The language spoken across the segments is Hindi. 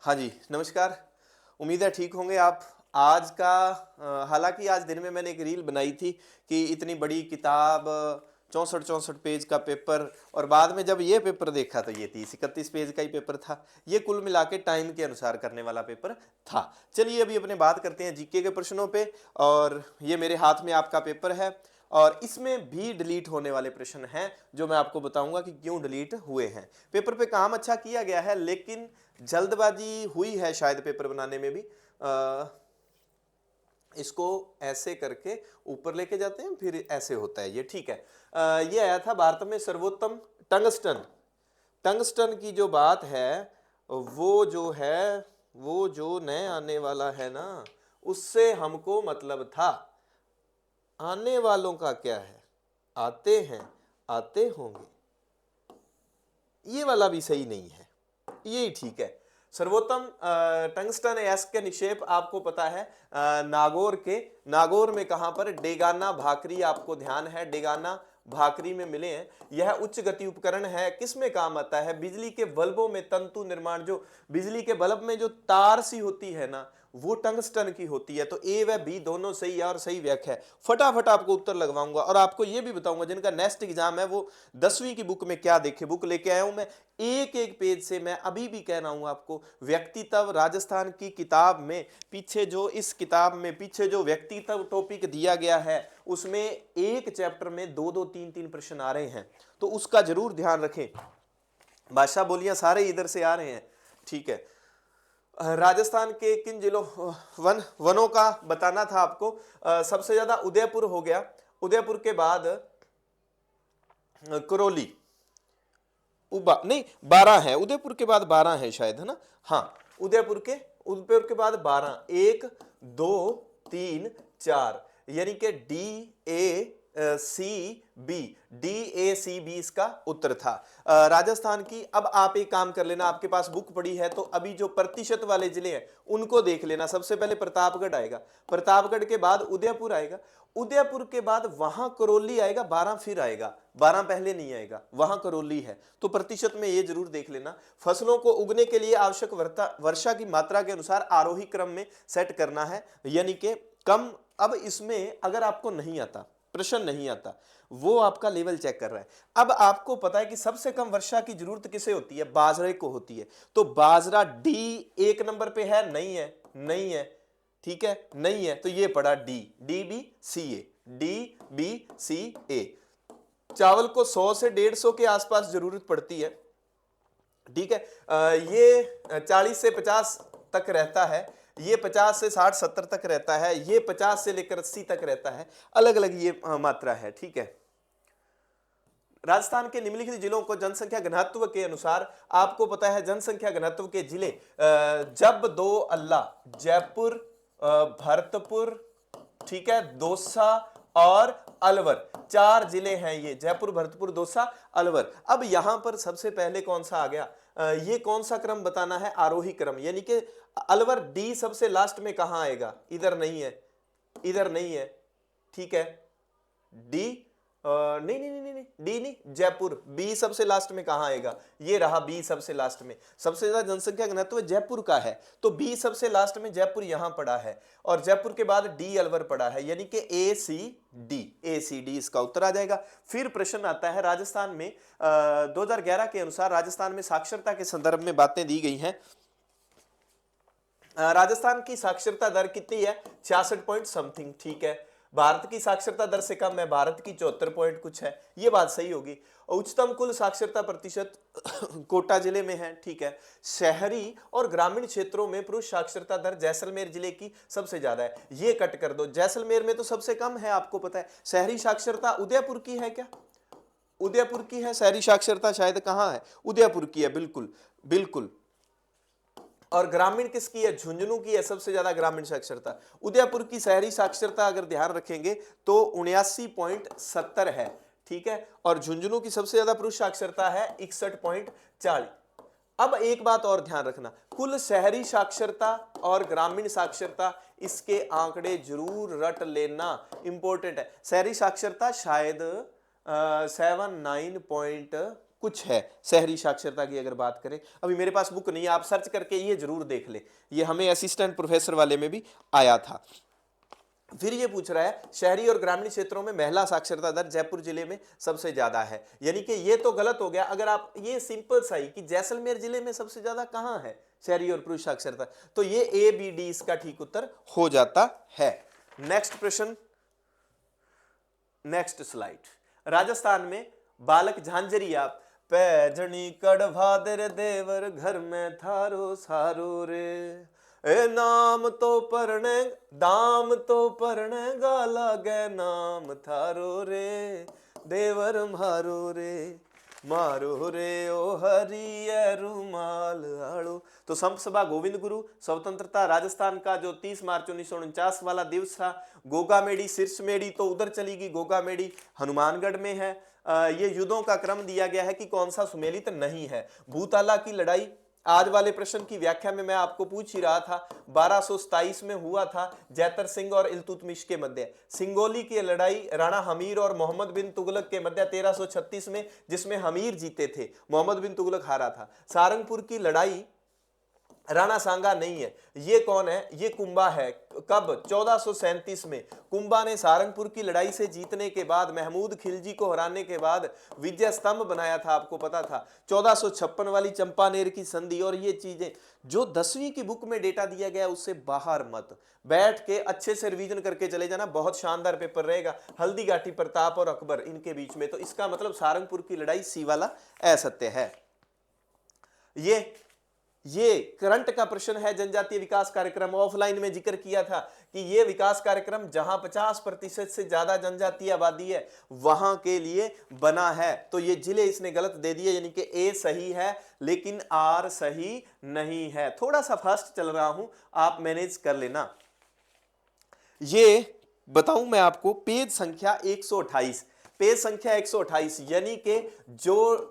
हाँ जी, नमस्कार। उम्मीद है ठीक होंगे आप। आज का हालाँकि आज दिन में मैंने एक रील बनाई थी कि इतनी बड़ी किताब 64-64 पेज का पेपर और बाद में जब ये पेपर देखा तो ये 30-31 पेज का ही पेपर था। ये कुल मिला के टाइम के अनुसार करने वाला पेपर था। चलिए अभी अपने बात करते हैं जीके के प्रश्नों पे और ये मेरे हाथ में आपका पेपर है और इसमें भी डिलीट होने वाले प्रश्न हैं जो मैं आपको बताऊंगा कि क्यों डिलीट हुए हैं। पेपर पे काम अच्छा किया गया है लेकिन जल्दबाजी हुई है शायद पेपर बनाने में भी। इसको ऐसे करके ऊपर लेके जाते हैं फिर ऐसे होता है ये, ठीक है। ये आया था भारत में सर्वोत्तम टंगस्टन। टंगस्टन की जो बात है वो जो है वो जो नए आने वाला है ना उससे हमको मतलब था। आने वालों का क्या है, आते हैं आते होंगे, ये वाला भी सही नहीं है, यही ठीक है। सर्वोत्तम टंगस्टन एस्क के निक्षेप आपको पता है नागौर में कहां पर, डेगाना भाकरी, आपको ध्यान है डेगाना भाकरी में मिले हैं। यह उच्च गति उपकरण है, किस में काम आता है, बिजली के बल्बों में तंतु निर्माण, जो बिजली के बल्ब में जो तार सी होती है ना वो टंगस्टन की होती है। तो ए व बी दोनों सही है और सही व्याख्या है। फटाफट आपको उत्तर लगवाऊंगा और आपको यह भी बताऊंगा जिनका नेक्स्ट एग्जाम है वो 10वीं की बुक में क्या देखे। बुक लेके आया हूं मैं, एक एक पेज से मैं अभी भी कह रहा हूं आपको। व्यक्तित्व राजस्थान की किताब में पीछे जो इस किताब में पीछे जो व्यक्तित्व टॉपिक दिया गया है उसमें एक चैप्टर में दो दो तीन तीन प्रश्न आ रहे हैं, तो उसका जरूर ध्यान रखें। भाषा बोलियां सारे इधर से आ रहे हैं, ठीक है। राजस्थान के किन जिलों वनों का बताना था आपको। सबसे ज्यादा उदयपुर हो गया, उदयपुर के बाद करौली, उबा नहीं 12 है, उदयपुर के बाद 12 है शायद, है ना। हाँ, उदयपुर के बाद 12, 1 2 3 4, यानी कि DACB इसका उत्तर था। राजस्थान की। अब आप एक काम कर लेना, आपके पास बुक पड़ी है तो अभी जो प्रतिशत वाले जिले हैं उनको देख लेना। सबसे पहले प्रतापगढ़ आएगा, प्रतापगढ़ के बाद उदयपुर आएगा, उदयपुर के बाद वहां करौली आएगा, 12 फिर आएगा, 12 पहले नहीं आएगा, वहां करौली है। तो प्रतिशत में ये जरूर देख लेना। फसलों को उगने के लिए आवश्यक वर्षा की मात्रा के अनुसार आरोही क्रम में सेट करना है, यानी कि कम। अब इसमें अगर आपको नहीं आता, प्रश्न नहीं आता, वो आपका लेवल चेक कर रहा है। अब आपको पता है कि सबसे कम वर्षा की जरूरत किसे होती है, बाजरे को होती है। तो बाजरा डी एक नंबर पे है, नहीं है, नहीं है, ठीक है, नहीं है, तो ये पड़ा डी, DBCA, DBCA। चावल को 100 से 150 के आसपास जरूरत पड़ती है, ठीक है। ये 40 से 50 तक रहता है, ये 50 से 60 70 तक रहता है, ये 50 से लेकर 80 तक रहता है, अलग अलग ये मात्रा है, ठीक है। राजस्थान के निम्नलिखित जिलों को जनसंख्या घनत्व के अनुसार, आपको पता है जनसंख्या घनत्व के जिले जब दो अल्लाह, जयपुर, भरतपुर, ठीक है, दौसा और अलवर, 4 जिले हैं ये, जयपुर, भरतपुर, दौसा, अलवर। अब यहां पर सबसे पहले कौन सा आ गया, ये कौन सा क्रम बताना है, आरोही क्रम, यानी कि अलवर डी सबसे लास्ट में कहां आएगा, इधर नहीं है, इधर नहीं है, ठीक है। डी नहीं नहीं नहीं नहीं, डी नहीं, जयपुर। बी सबसे लास्ट में कहां आएगा, ये रहा बी सबसे लास्ट में। सबसे ज्यादा जनसंख्या घनत्व जयपुर का है, तो बी सबसे लास्ट में जयपुर यहां पड़ा है और जयपुर के बाद डी अलवर पड़ा है, यानी कि ACD इसका उत्तर आ जाएगा। फिर प्रश्न आता है राजस्थान में 2011 के अनुसार राजस्थान में साक्षरता के संदर्भ में बातें दी गई हैं। राजस्थान की साक्षरता दर कितनी है, 66 पॉइंट समथिंग, ठीक है। भारत की साक्षरता दर से कम है, भारत की 74 पॉइंट कुछ है, ये बात सही होगी। उच्चतम कुल साक्षरता प्रतिशत कोटा जिले में है, ठीक है। शहरी और ग्रामीण क्षेत्रों में पुरुष साक्षरता दर जैसलमेर जिले की सबसे ज्यादा है, ये कट कर दो। जैसलमेर में तो सबसे कम है, आपको पता है। शहरी साक्षरता उदयपुर की है क्या, उदयपुर की है शहरी साक्षरता, शायद कहां है, उदयपुर की है, बिल्कुल बिल्कुल। और ग्रामीण किसकी है, झुंझुनू की है सबसे ज्यादा ग्रामीण साक्षरता। उदयपुर की शहरी साक्षरता अगर ध्यान रखेंगे तो 79.70 है, ठीक है। और झुंझुनू की सबसे ज्यादा पुरुष साक्षरता है 61.40। अब एक बात और ध्यान रखना, कुल शहरी साक्षरता और ग्रामीण साक्षरता, इसके आंकड़े जरूर रट लेना, इंपॉर्टेंट है। शहरी साक्षरता शायद 79 पॉइंट कुछ है शहरी साक्षरता की अगर बात करें। अभी मेरे पास बुक नहीं है, आप सर्च करके ये जरूर देख ले, ये हमें असिस्टेंट प्रोफेसर वाले में भी आया था। फिर ये पूछ रहा है शहरी और ग्रामीण क्षेत्रों में महिला साक्षरता दर जयपुर जिले में सबसे ज्यादा है, यानी कि ये तो गलत हो गया। अगर आप ये सिंपल सा ही कि जैसलमेर जिले में सबसे ज्यादा कहां है शहरी और पुरुष साक्षरता, तो ये ए बी डी इसका ठीक उत्तर हो जाता है। नेक्स्ट प्रश्न, नेक्स्ट स्लाइड। राजस्थान में बालक झांझरिया पैजनी कड़भादर देवर घर में थारो सारो रे, ए नाम तो परणे दाम तो परणे गाला गे नाम थारो रे, देवर मारो रे मारो रे ओ हरिय रुमाल आड़ो। तो संत सभा गोविंद गुरु स्वतंत्रता राजस्थान का जो 30 मार्च 1949 वाला दिवस था, गोगा मेड़ी शीर्ष मेड़ी तो उधर चली गई, गोगा मेड़ी हनुमानगढ़ में है। ये युद्धों का क्रम दिया गया है कि कौन सा सुमेलित नहीं है। भूताला की लड़ाई आज वाले प्रश्न की व्याख्या में मैं आपको पूछ ही रहा था, 1227 में हुआ था जैतर सिंह और इल्तुतमिश के मध्य। सिंगोली की लड़ाई राणा हमीर और मोहम्मद बिन तुगलक के मध्य 1336 में, जिसमें हमीर जीते थे, मोहम्मद बिन तुगलक हारा था। सारंगपुर की लड़ाई राणा सांगा नहीं है, ये कौन है, ये कुंभा है। कब, 1437 में कुंभा ने सारंगपुर की लड़ाई से जीतने के बाद, महमूद खिलजी को हराने के बाद विजय स्तंभ बनाया था, आपको पता था। 1456 वाली चंपानेर की संधि और ये चीजें जो 10वीं की बुक में डेटा दिया गया उससे बाहर मत बैठ के अच्छे से रिवीजन करके चले जाना, बहुत शानदार पेपर रहेगा। हल्दी घाटी प्रताप और अकबर इनके बीच में, तो इसका मतलब सारंगपुर की लड़ाई सी वाला असत्य है। ये करंट का प्रश्न है। जनजातीय विकास कार्यक्रम ऑफलाइन में जिक्र किया था कि ये विकास कार्यक्रम जहां 50% से ज्यादा जनजातीय आबादी है वहां के लिए बना है। तो ये जिले इसने गलत दे दिए, यानी कि ए सही है लेकिन आर सही नहीं है। थोड़ा सा फास्ट चल रहा हूं, आप मैनेज कर लेना। ये बताऊं मैं आपको, पेज संख्या 128, पेज संख्या 128 यानी कि जो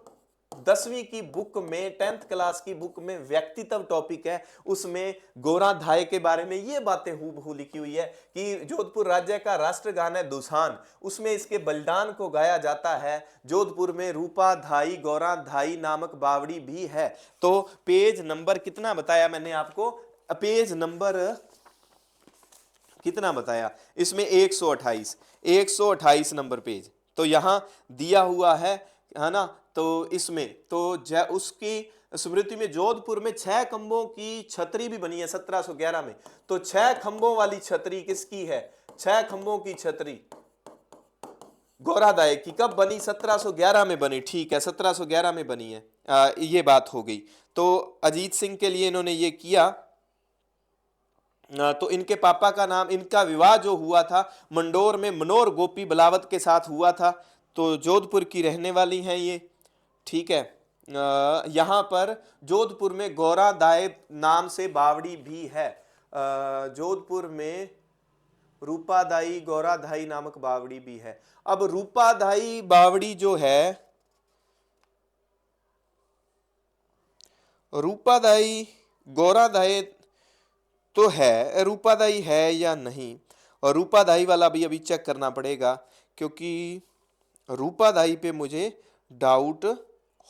10वीं की बुक में, 10th क्लास की बुक में व्यक्तित्व टॉपिक है, उसमें गोरा धाय के बारे में ये बातें हूबहू लिखी हुई है कि जोधपुर राज्य का राष्ट्रगान है दुसान, उसमें इसके बलिदान को गाया जाता है। जोधपुर में रूपा धाई गौरा धाई नामक बावड़ी भी है। तो पेज नंबर कितना बताया मैंने आपको, पेज नंबर कितना बताया इसमें, 128 नंबर पेज तो यहां दिया हुआ है ना। तो इसमें तो उसकी स्मृति में जोधपुर में 6 खंभों की छतरी भी बनी है 1711 में। तो 6 खंभों वाली छतरी किसकी है, 6 खंभों की छतरी गौरादाय की। कब बनी, 1711 में बनी, ठीक है 1711 में बनी है। ये बात हो गई। तो अजीत सिंह के लिए इन्होंने ये किया। तो इनके पापा का नाम, इनका विवाह जो हुआ था मंडोर में मनोहर गोपी बलावत के साथ हुआ था। तो जोधपुर की रहने वाली हैं ये, ठीक है। यहाँ पर जोधपुर में गौरा दाय नाम से बावड़ी भी है। जोधपुर में रूपादाई गौराधाई नामक बावड़ी भी है। अब रूपादाई बावड़ी जो है, रूपादाई गौराधाई तो है, रूपादाई है या नहीं, और रूपादाई वाला भी अभी चेक करना पड़ेगा क्योंकि रूपादाई पे मुझे डाउट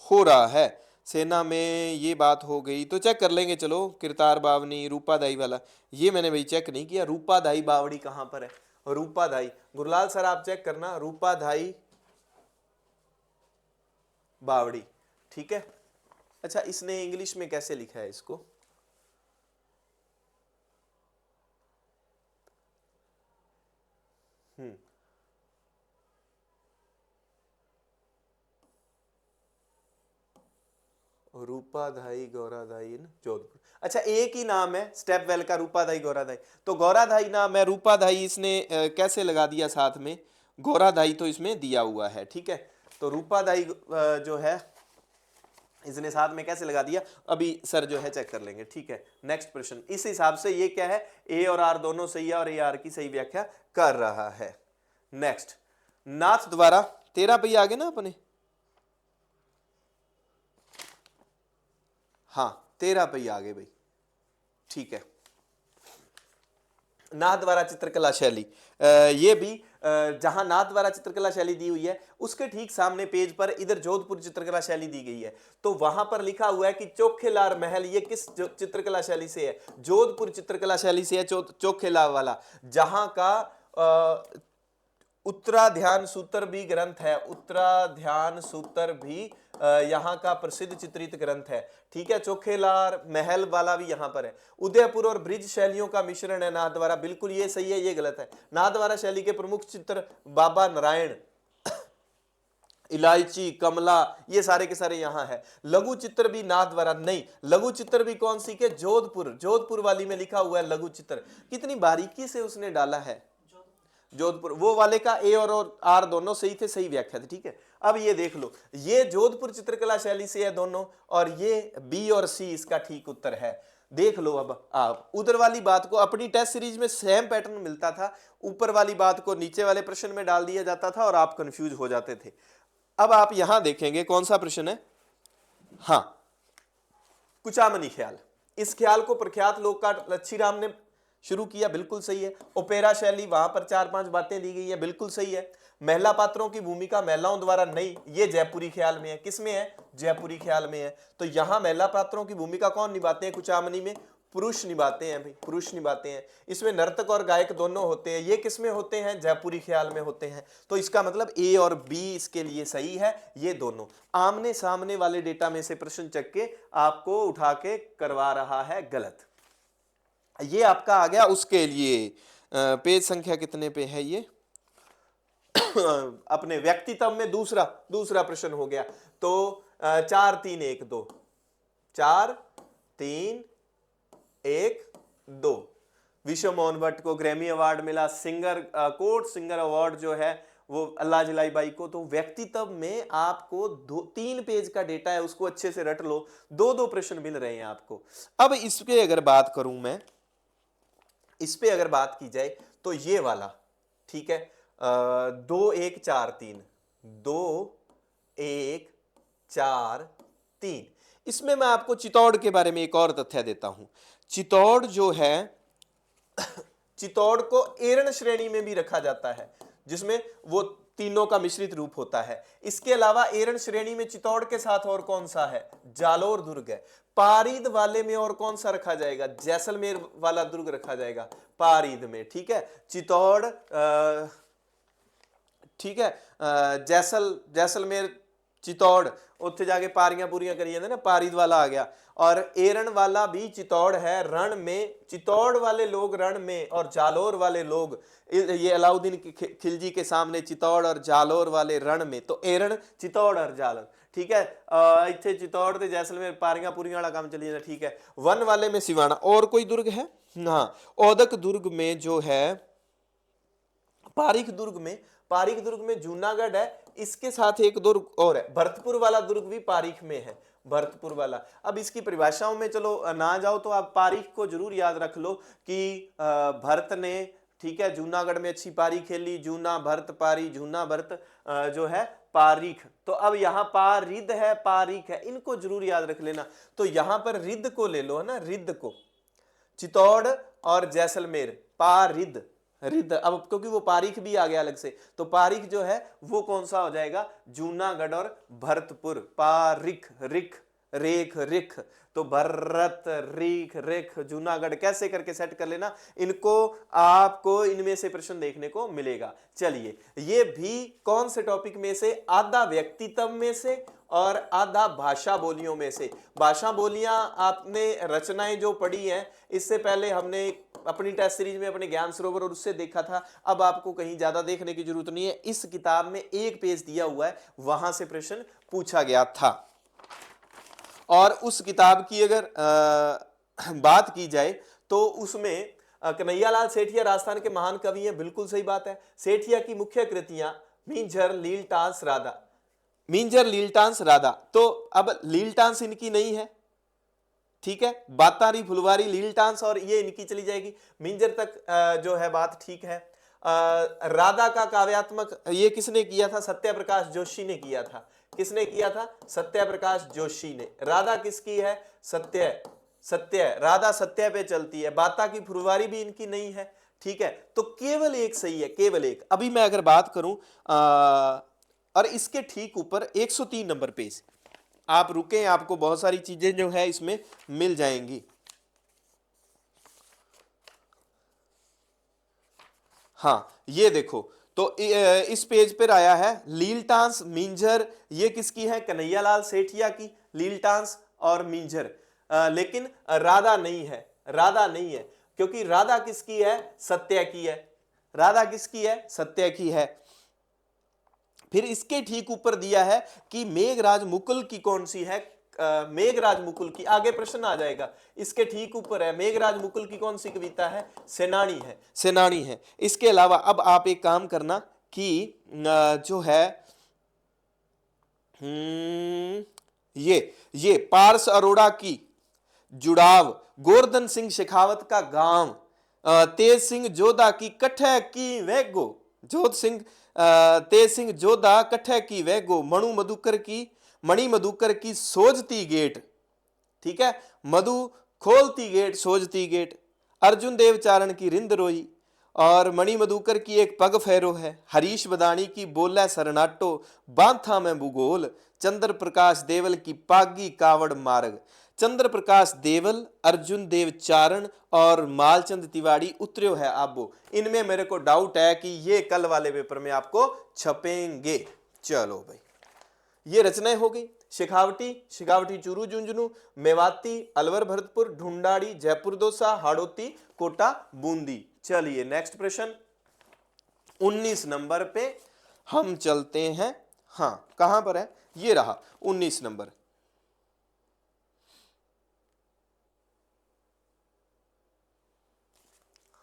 हो रहा है। सेना में ये बात हो गई तो चेक कर लेंगे, चलो किरतार बावनी रूपादाई वाला ये मैंने भाई चेक नहीं किया। रूपादाई बावड़ी कहां पर है, रूपादाई, गुरलाल सर आप चेक करना, रूपादाई बावड़ी, ठीक है। अच्छा इसने इंग्लिश में कैसे लिखा है इसको, रूपाधाई गौराधाई जोधपुर। अच्छा एक ही नाम है स्टेप वेल का, रूपाधाई गौराधाई। तो गौराधाई नाम है, रूपाधाई इसने कैसे लगा दिया साथ में, गौराधाई तो इसमें दिया हुआ है, ठीक है। तो रूपाधाई जो है इसने साथ में कैसे लगा दिया, अभी सर जो है चेक कर लेंगे, ठीक है। नेक्स्ट प्रश्न, इस हिसाब से ये क्या है, ए और आर दोनों सही है और ए आर की सही व्याख्या कर रहा है। नेक्स्ट, नाथ द्वारा 13 पे आगे ना अपने, हाँ 13 पे आगे भाई, ठीक है। नाथ द्वारा चित्रकला शैली, ये भी जहां नाथ द्वारा चित्रकला शैली दी हुई है उसके ठीक सामने पेज पर इधर जोधपुर चित्रकला शैली दी गई है, तो वहां पर लिखा हुआ है कि चोखेलार महल, ये किस चित्रकला शैली से है? जोधपुर चित्रकला शैली से है, चोखेलार वाला, जहां का उत्तराध्यान सूत्र भी ग्रंथ है, उत्तराध्यान सूत्र भी यहाँ का प्रसिद्ध चित्रित ग्रंथ है। ठीक है, चोखेलार महल वाला भी यहाँ पर है। उदयपुर और ब्रिज शैलियों का मिश्रण है नाथद्वारा, बिल्कुल ये सही है, ये गलत है। नाथद्वारा शैली के प्रमुख चित्र बाबा नारायण, इलायची, कमला, ये सारे के सारे यहाँ है। लघु चित्र भी नाथद्वारा नहीं, लघु चित्र भी कौन सी के? जोधपुर, जोधपुर वाली में लिखा हुआ है लघु चित्र। कितनी बारीकी से उसने डाला है, जोधपुर। वो वाले का ए और आर दोनों सही थे, सही व्याख्या थी। ठीक है, अब ये देख लो, ये जोधपुर चित्रकला शैली से है दोनों, और ये बी और सी इसका ठीक उत्तर है। देख लो अब आप उधर वाली बात को, अपनी टेस्ट सीरीज में सेम पैटर्न मिलता था, ऊपर वाली बात को नीचे वाले प्रश्न में डाल दिया जाता था और आप कंफ्यूज हो जाते थे। अब आप यहां देखेंगे कौन सा प्रश्न है। हाँ, कुचामनी ख्याल, इस ख्याल को प्रख्यात लोककार लच्छीराम ने शुरू किया, बिल्कुल सही है। ओपेरा शैली, वहां पर 4-5 बातें दी गई है, बिल्कुल सही है। महिला पात्रों की भूमिका महिलाओं द्वारा नहीं, ये जयपुरी ख्याल में है। किसमें है? जयपुरी ख्याल में है। तो यहां महिला पात्रों की भूमिका कौन निभाते हैं कुचामनी में? पुरुष निभाते हैं भाई, पुरुष निभाते हैं। इसमें नर्तक और गायक दोनों होते हैं। ये किसमें होते हैं? जयपुरी ख्याल में होते हैं। तो इसका मतलब ए और बी इसके लिए सही है, ये दोनों। आमने सामने वाले डेटा में से प्रश्न चक के आपको उठा के करवा रहा है गलत। ये आपका आ गया उसके लिए। पेज संख्या कितने पे है ये? अपने व्यक्तित्व में दूसरा प्रश्न हो गया। तो 4 3 1 2, 4 3 1 2। विश्व मोहन भट्ट को ग्रैमी अवार्ड मिला, सिंगर कोर्ट सिंगर अवार्ड जो है वो अल्लाह जलाई बाई को। तो व्यक्तित्व में आपको 3 पेज का डेटा है, उसको अच्छे से रट लो। 2-2 प्रश्न मिल रहे हैं आपको। अब इस पे अगर बात करूं मैं, इस पे अगर बात की जाए तो ये वाला, ठीक है, 2 1 4 3, 2 1 4 3। इसमें मैं आपको चित्तौड़ के बारे में एक और तथ्य देता हूं। चित्तौड़ जो है, चित्तौड़ को एरण श्रेणी में भी रखा जाता है, जिसमें वो तीनों का मिश्रित रूप होता है। इसके अलावा एरण श्रेणी में चित्तौड़ के साथ और कौन सा है? जालोर दुर्ग है। पारीद वाले में और कौन सा रखा जाएगा? जैसलमेर वाला दुर्ग रखा जाएगा पारीद में। ठीक है, चित्तौड़, ठीक है, जैसलमेर, चित्तौड़, उत्थे जाके पारियां पूरियां करी जाते ना, पारीद वाला आ गया। और एरण वाला भी चित्तौड़ है, रण में। चित्तौड़ वाले लोग रण में और जालोर वाले लोग, ये अलाउद्दीन खिलजी के सामने चित्तौड़ और जालोर वाले रण में। तो एरण, चित्तौड़ और जालोर। ठीक है, इत्थे चित्तौड़ ते जैसलमेर पारियां पूरियां वाला काम चली जाता। ठीक है, वन वाले में सिवाना। और कोई दुर्ग है? हाँ, औदक दुर्ग में जो है, पारीख दुर्ग में जूनागढ़ है। इसके साथ एक दुर्ग और है, भरतपुर वाला दुर्ग भी पारीख में है, भरतपुर वाला। अब इसकी परिभाषाओं में चलो ना जाओ तो आप पारीख को जरूर याद रख लो कि भरत ने, ठीक है, जूनागढ़ में अच्छी पारी खेली, जूना भरत पारी, जूना भरत जो है पारीख। तो अब यहाँ पारिद है, पारीख है, इनको जरूर याद रख लेना। तो यहां पर रिद को ले लो, है ना, रिद को। चित्तौड़ और जैसलमेर, पारिद, रिद। अब क्योंकि वो पारीख भी आ गया अलग से, तो पारीख जो है वो कौन सा हो जाएगा? जूनागढ़ और भरतपुर। पारिख, रिख, रेख, रिख। तो भरत, रिख, रेख, जूनागढ़, कैसे करके सेट कर लेना इनको, आपको इनमें से प्रश्न देखने को मिलेगा। चलिए, ये भी कौन से टॉपिक में से? आधा व्यक्तित्व में से और आधा भाषा बोलियों में से। भाषा बोलियां आपने रचनाएं जो पढ़ी हैं, इससे पहले हमने अपनी टेस्ट सीरीज में अपने ज्ञान सरोवर और उससे देखा था। अब आपको कहीं ज्यादा देखने की जरूरत नहीं है, इस किताब में 1 पेज दिया हुआ है, वहां से प्रश्न पूछा गया था। और उस किताब की अगर बात की जाए तो उसमें कन्हैयालाल सेठिया राजस्थान के महान कवि हैं, बिल्कुल सही बात है। सेठिया की मुख्य कृतियां मींझर, लीलटांस, राधा। मींझर, लीलटांस, राधा। तो अब लीलटांस इनकी नहीं है, ठीक है, बातारी, फुलवारी, लीलटांस और ये इनकी चली जाएगी। मींजर तक जो है बात ठीक है। राधा का काव्यात्मक ये किसने किया था? सत्यप्रकाश जोशी ने किया था। किसने किया था? सत्यप्रकाश जोशी ने। राधा किसकी है? सत्य, राधा सत्य पे चलती है। बाता की फुलवारी भी इनकी नहीं है, ठीक है, तो केवल एक सही है, केवल एक। अभी मैं अगर बात करूं और इसके ठीक ऊपर 103 नंबर पेज, आप रुके, आपको बहुत सारी चीजें जो है इसमें मिल जाएंगी। हाँ ये देखो, तो इस पेज पर आया है लीलटांस मिंजर, ये किसकी है, कन्हैयालाल सेठिया की, लीलटांस और मिंजर। लेकिन राधा नहीं है, राधा नहीं है, क्योंकि राधा किसकी है, सत्य की है, राधा किसकी है, सत्य की है। फिर इसके ठीक ऊपर दिया है कि मेघराज मुकुल की कौन सी है, मेघराज मुकुल की, आगे प्रश्न आ जाएगा, इसके ठीक ऊपर है मेघराज मुकुल की कौन सी कविता है, सेनानी है, सेनानी है। इसके अलावा अब आप एक काम करना कि जो है ये पारस अरोड़ा की जुड़ाव, गोवर्धन सिंह शेखावत का गांव, तेज सिंह जोधा की कठै की वैगो, जोध सिंह तेज सिंह जोधा कठै की वैगो, मणि मधुकर की सोजती गेट, ठीक है, मधु खोलती गेट सोजती गेट, अर्जुन देवचारण की रिंद रोई, और मणि मधुकर की एक पग फेरो है, हरीश बदानी की बोले सरनाटो, बांथा में भूगोल, चंद्र प्रकाश देवल की पागी कावड़ मार्ग। चंद्र प्रकाश देवल, अर्जुन देव चारण और मालचंद तिवारी उतर्यो है आबो। इनमें मेरे को डाउट है कि ये कल वाले पेपर में आपको छपेंगे। चलो भाई, ये रचनाएं हो गई, शेखावटी चूरू झुंझुनू, मेवाती, अलवर भरतपुर, ढूंढाड़ी, जयपुर दोसा, हाड़ौती, कोटा, बूंदी। चलिए नेक्स्ट प्रश्न 19 नंबर पे हम चलते हैं। हाँ कहां पर है, ये रहा 19 नंबर।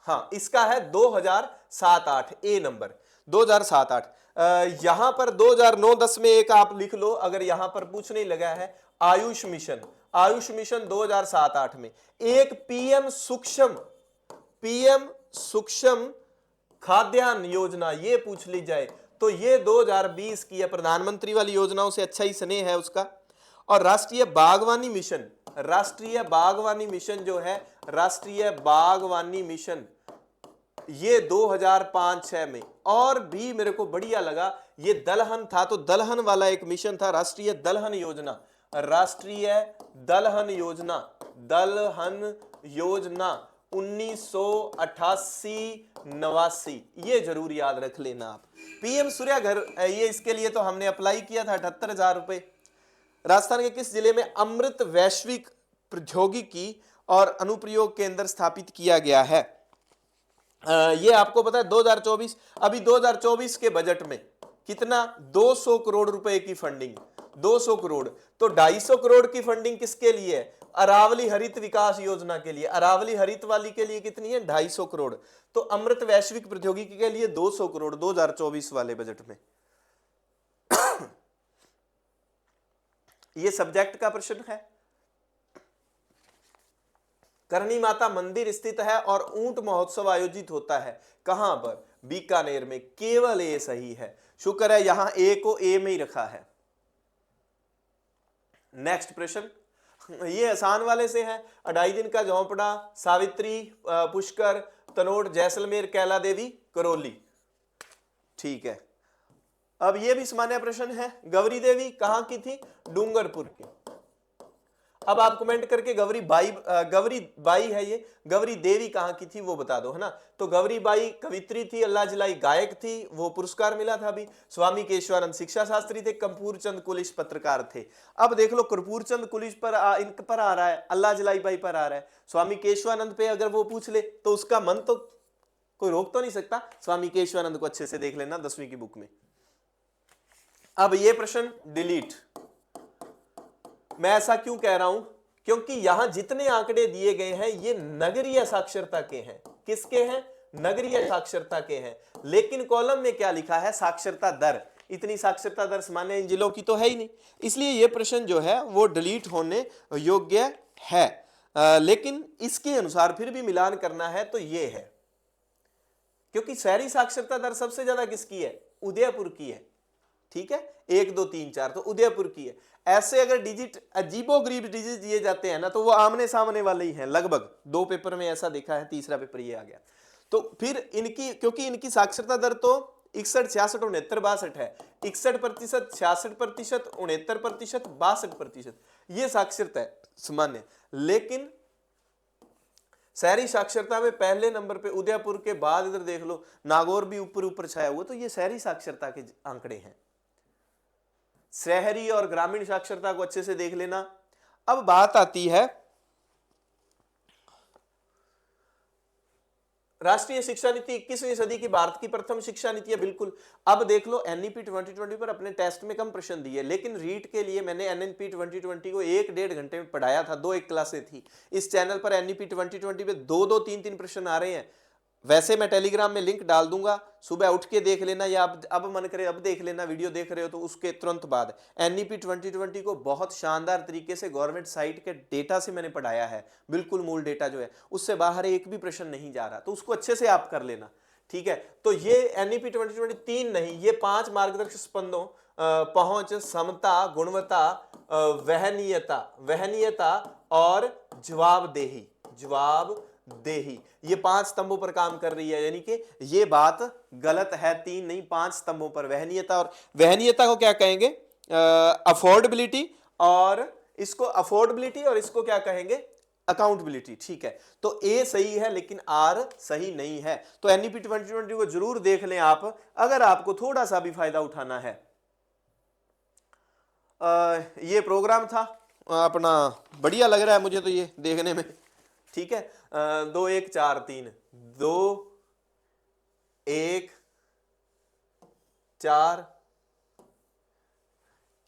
हाँ इसका है 2007-8 ए नंबर, 2007-8। यहां पर 2009-10 में एक आप लिख लो, अगर यहां पर पूछने लगा है आयुष मिशन, आयुष मिशन 2007-8 में एक पीएम सूक्ष्म खाद्यान्न योजना ये पूछ ली जाए तो ये 2020 की है, प्रधानमंत्री वाली योजनाओं से अच्छा ही स्नेह है उसका। और राष्ट्रीय बागवानी मिशन, राष्ट्रीय बागवानी मिशन जो है, राष्ट्रीय बागवानी मिशन ये 2005-6 में। और भी मेरे को बढ़िया लगा, ये दलहन था, तो दलहन वाला एक मिशन था, राष्ट्रीय दलहन योजना, राष्ट्रीय दलहन योजना, दलहन योजना 1988-89, ये जरूर याद रख लेना आप। पीएम सूर्या घर, ये इसके लिए तो हमने अप्लाई किया था 78,000 रुपए। राजस्थान के किस जिले में अमृत वैश्विक प्रौद्योगिकी और अनुप्रयोग केंद्र स्थापित किया गया है, ये आपको पता है 2024, अभी 2024 के बजट में कितना, 200 करोड़ रुपए की फंडिंग, 200 करोड़, तो 250 करोड़ की फंडिंग किसके लिए है, अरावली हरित विकास योजना के लिए, अरावली हरित वाली के लिए कितनी है, 250 करोड़, तो अमृत वैश्विक प्रौद्योगिकी के लिए 200 करोड़ 2024 वाले बजट में। ये सब्जेक्ट का प्रश्न है। करणी माता मंदिर स्थित है और ऊंट महोत्सव आयोजित होता है कहां पर, बीकानेर में, केवल ए सही है। शुक्र है यहां ए को ए में ही रखा है। नेक्स्ट प्रश्न, ये आसान वाले से है, 2.5 दिन का झोंपड़ा, सावित्री, पुष्कर, तनोट, जैसलमेर, कैला देवी, करौली, ठीक है। अब ये भी सामान्य प्रश्न है, गौरी देवी कहां की थी, डूंगरपुर की। अब आप कमेंट करके गौरी बाई है ये, गौरी देवी कहां की थी वो बता दो, है ना। तो गौरी बाई कवित्री थी, अल्लाह जलाई गायक थी, वो पुरस्कार मिला था अभी। स्वामी केशवानंद शिक्षा शास्त्री थे, कर्पूर चंद कुलिश पत्रकार थे। अब देख लो कर्पूर चंद कुलिश पर इन पर आ रहा है, अल्लाह जलाई बाई पर आ रहा है, स्वामी केशवानंद पे अगर वो पूछ ले तो उसका मन तो कोई रोक तो नहीं सकता। स्वामी केशवानंद को अच्छे से देख लेना 10वीं की बुक में। अब ये प्रश्न डिलीट, मैं ऐसा क्यों कह रहा हूं, क्योंकि यहां जितने आंकड़े दिए गए हैं ये नगरीय साक्षरता के हैं, किसके हैं, नगरीय साक्षरता के हैं। लेकिन कॉलम में क्या लिखा है, साक्षरता दर, इतनी साक्षरता दर सामान्य इन जिलों की तो है ही नहीं, इसलिए ये प्रश्न जो है वो डिलीट होने योग्य है। लेकिन इसके अनुसार फिर भी मिलान करना है तो ये है, क्योंकि शहरी साक्षरता दर सबसे ज्यादा किसकी है, उदयपुर की है, ठीक है, 1 2 3 4 तो उदयपुर की है। ऐसे अगर डिजिट अजीबोगरीब डिजिट दिए जाते हैं ना तो वो आमने सामने वाले ही हैं लगभग, 2 पेपर में ऐसा देखा है, तीसरा पेपर ये आ गया। तो फिर इनकी, क्योंकि इनकी साक्षरता दर तो 61, 66, 69, 62 है, 61%, 66%, 69%, 62%, ये साक्षरता है सामान्य। लेकिन शहरी साक्षरता में पहले नंबर पे उदयपुर के बाद इधर देख लो नागौर भी ऊपर ऊपर छाया हुआ, तो ये शहरी साक्षरता के आंकड़े हैं। शहरी और ग्रामीण साक्षरता को अच्छे से देख लेना। अब बात आती है राष्ट्रीय शिक्षा नीति 21वीं सदी की भारत की प्रथम शिक्षा नीति है, बिल्कुल। अब देख लो एनईपी 2020 पर अपने टेस्ट में कम प्रश्न दिए, लेकिन रीट के लिए मैंने एनईपी 2020 को 1-1.5 घंटे में पढ़ाया था, 2 एक क्लासें थी। इस चैनल पर एनईपी 2020 पे 2-2, 3-3 प्रश्न आ रहे हैं। वैसे मैं टेलीग्राम में लिंक डाल दूंगा, सुबह उठ के देख लेना, या अब मन करे अब देख लेना, वीडियो देख रहे हो तो उसके तुरंत बाद। एनईपी 2020 को बहुत शानदार तरीके से गवर्नमेंट साइट के डेटा से मैंने पढ़ाया है, बिल्कुल मूल डेटा जो है उससे बाहर एक भी प्रश्न नहीं जा रहा, तो उसको अच्छे से आप कर लेना, ठीक है। तो ये एनईपी 2020 3 नहीं, ये 5 मार्गदर्शक स्पंदों, पहुंच, समता, गुणवत्ता, वहनीयता और जवाबदेही, ये 5 स्तंभों पर काम कर रही है। यानी कि ये बात गलत है, 3 नहीं 5 स्तंभों पर। वहनीयता को क्या कहेंगे? अफोर्डेबिलिटी, और इसको क्या कहेंगे? अकाउंटेबिलिटी, ठीक है। तो ए सही है लेकिन आर सही नहीं है। तो एनईपी 2020 को जरूर देख लें आप, अगर आपको थोड़ा सा भी फायदा उठाना है। ये प्रोग्राम था अपना, बढ़िया लग रहा है मुझे तो ये देखने में, ठीक है। 2 1 4 3 2 1 4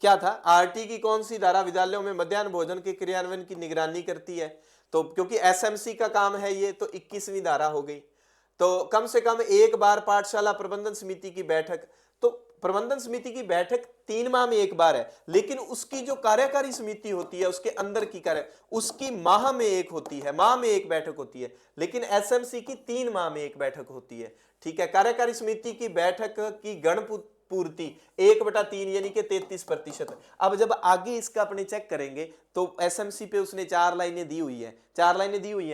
क्या था? आरटी की कौन सी धारा विद्यालयों में मध्याह्न भोजन के क्रियान्वयन की निगरानी करती है? तो क्योंकि एसएमसी का काम है ये, तो 21वीं धारा हो गई। तो कम से कम एक बार पाठशाला प्रबंधन समिति की बैठक, तो प्रबंधन समिति की बैठक 3 माह में एक बार है, लेकिन उसकी जो कार्यकारी समिति होती है उसके अंदर की उसकी माह में एक होती है, माह में एक बैठक होती है, लेकिन एसएमसी की 3 माह में एक बैठक होती है, ठीक है। कार्यकारी समिति की बैठक की पूर्ति 1/3 यानी कि 33%। अब जब आगे इसका अपने चेक करेंगे तो एसएमसी पे उसने 4 लाइनें दी हुई है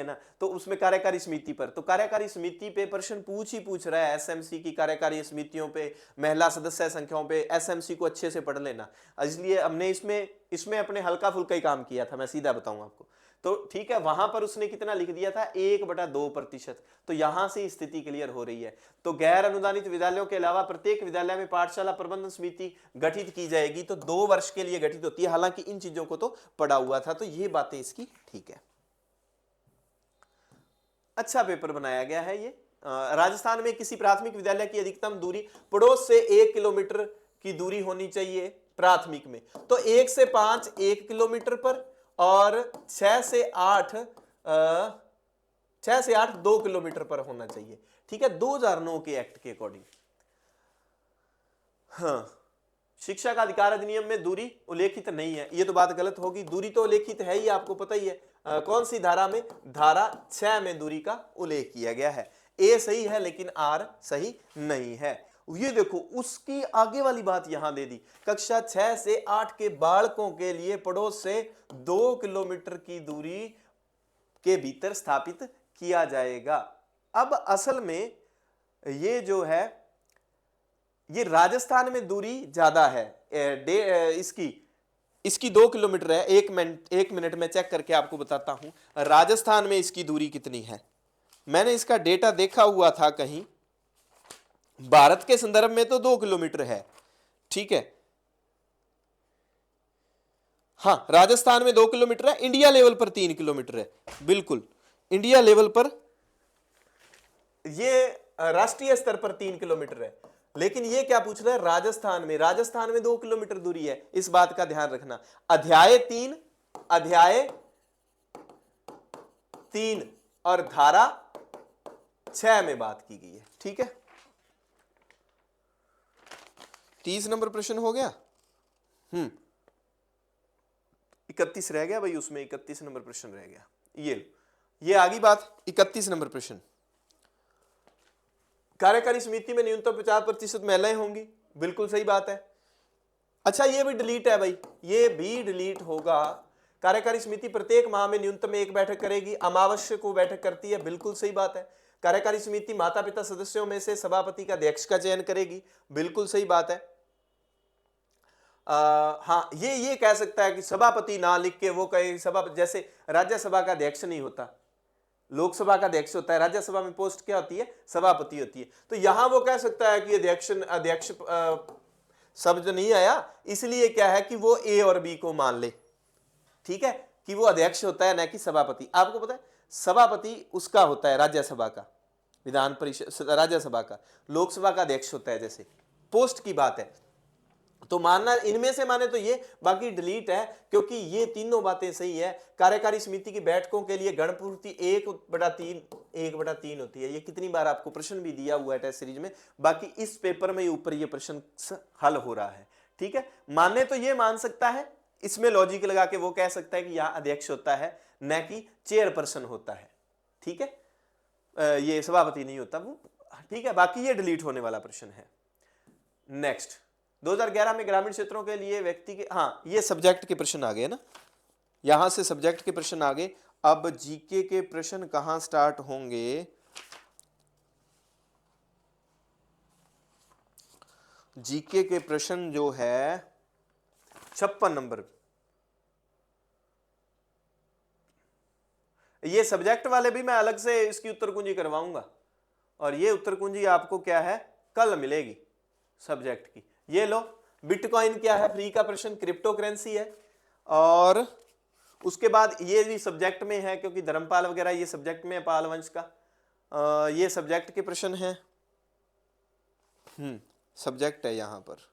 ना, तो उसमें कार्यकारी समिति पर, तो कार्यकारी समिति पे प्रश्न पूछ रहा है। एसएमसी की कार्यकारी समितियों पे, महिला सदस्य संख्याओं पे एसएमसी को अच्छे से पढ़ लेना। इसलिए हमने इसमें अपने हल्का फुल्का ही काम किया था, मैं सीधा बताऊं आपको, तो ठीक है। वहां पर उसने कितना लिख दिया था? 1/2%। तो यहां से स्थिति क्लियर हो रही है। तो गैर अनुदानित विद्यालयों के अलावा प्रत्येक विद्यालय में पाठशाला प्रबंधन समिति गठित की जाएगी, तो 2 वर्ष के लिए गठित होती है। हालांकि इन चीजों को तो पढ़ा हुआ था, तो ये बातें इसकी ठीक है। अच्छा पेपर बनाया गया है ये। राजस्थान में किसी प्राथमिक विद्यालय की अधिकतम दूरी पड़ोस से 1 किलोमीटर की दूरी होनी चाहिए प्राथमिक में, तो 1 से 5 1 किलोमीटर पर, और 6 से 8 2 किलोमीटर पर होना चाहिए, ठीक है, 2009 के एक्ट के अकॉर्डिंग। हाँ, शिक्षा का अधिकार अधिनियम में दूरी उल्लेखित नहीं है, ये तो बात गलत होगी। दूरी तो उल्लेखित है ही, आपको पता ही है। कौन सी धारा में? धारा 6 में दूरी का उल्लेख किया गया है। ए सही है लेकिन आर सही नहीं है। ये देखो उसकी आगे वाली बात यहां दे दी, कक्षा 6 से 8 के बालकों के लिए पड़ोस से 2 किलोमीटर की दूरी के भीतर स्थापित किया जाएगा। अब असल में ये जो है, ये राजस्थान में दूरी ज्यादा है, इसकी 2 किलोमीटर है। 1 मिनट में चेक करके आपको बताता हूं राजस्थान में इसकी दूरी कितनी है। मैंने इसका डेटा देखा हुआ था कहीं, भारत के संदर्भ में तो 2 किलोमीटर है, ठीक है। हां, राजस्थान में 2 किलोमीटर है, इंडिया लेवल पर 3 किलोमीटर है, बिल्कुल इंडिया लेवल पर, ये राष्ट्रीय स्तर पर 3 किलोमीटर है। लेकिन ये क्या पूछ रहा है? राजस्थान में 2 किलोमीटर दूरी है, इस बात का ध्यान रखना। अध्याय 3 और धारा 6 में बात की गई है, ठीक है। 30 नंबर प्रश्न हो गया। 31 रह गया भाई, उसमें 31 नंबर प्रश्न रह गया। ये आगी बात, 31 नंबर प्रश्न। कार्यकारी समिति में न्यूनतम 50% महिलाएं होंगी, बिल्कुल सही बात है। अच्छा, ये भी डिलीट है भाई, ये भी डिलीट होगा। कार्यकारी समिति प्रत्येक माह में न्यूनतम 1 बैठक करेगी, अमावस्या को बैठक करती है, बिल्कुल सही बात है। कार्यकारी समिति माता पिता सदस्यों में से सभापति का अध्यक्ष का चयन करेगी, बिल्कुल सही बात है। हाँ, ये कह सकता है कि सभापति ना लिख के वो कहे सभा, जैसे राज्यसभा का अध्यक्ष नहीं होता, लोकसभा का अध्यक्ष होता है, राज्यसभा में पोस्ट क्या होती है, सभापति होती है। तो यहां वो कह सकता है कि अध्यक्ष शब्द नहीं आया, इसलिए क्या है कि वो ए और बी को मान ले, ठीक है, कि वो अध्यक्ष होता है ना कि सभापति। आपको पता है सभापति उसका होता है राज्यसभा का, विधान परिषद राज्यसभा का, लोकसभा का अध्यक्ष होता है, जैसे पोस्ट की बात है। तो मानना इनमें से माने तो ये, बाकी डिलीट है, क्योंकि ये तीनों बातें सही है। कार्यकारी समिति की बैठकों के लिए गणपूर्ति 1/3 होती है। ये कितनी बार आपको प्रश्न भी दिया हुआ है टेस्ट सीरीज में, बाकी इस पेपर में ऊपर ये प्रश्न हल हो रहा है, ठीक है। मानने तो ये मान सकता है, इसमें लॉजिक लगा के वो कह सकता है कि यहाँ अध्यक्ष होता है न कि चेयरपर्सन होता है, ठीक है, ये सभापति नहीं होता वो, ठीक है। बाकी ये डिलीट होने वाला प्रश्न है। नेक्स्ट, 2011 में ग्रामीण क्षेत्रों के लिए व्यक्ति के, हाँ ये सब्जेक्ट के प्रश्न आ गए ना, यहां से सब्जेक्ट के प्रश्न आ गए। अब जीके के प्रश्न कहां स्टार्ट होंगे, जीके के प्रश्न जो है 56 नंबर, ये सब्जेक्ट वाले भी मैं अलग से इसकी उत्तर कुंजी करवाऊंगा, और ये उत्तर कुंजी आपको क्या है कल मिलेगी सब्जेक्ट की। ये लो, बिटकॉइन क्या है, फ्री का प्रश्न, क्रिप्टो करेंसी है। और उसके बाद ये भी सब्जेक्ट में है, क्योंकि धर्मपाल वगैरह ये सब्जेक्ट में है, पाल वंश का, ये सब्जेक्ट के प्रश्न है, सब्जेक्ट है यहां पर,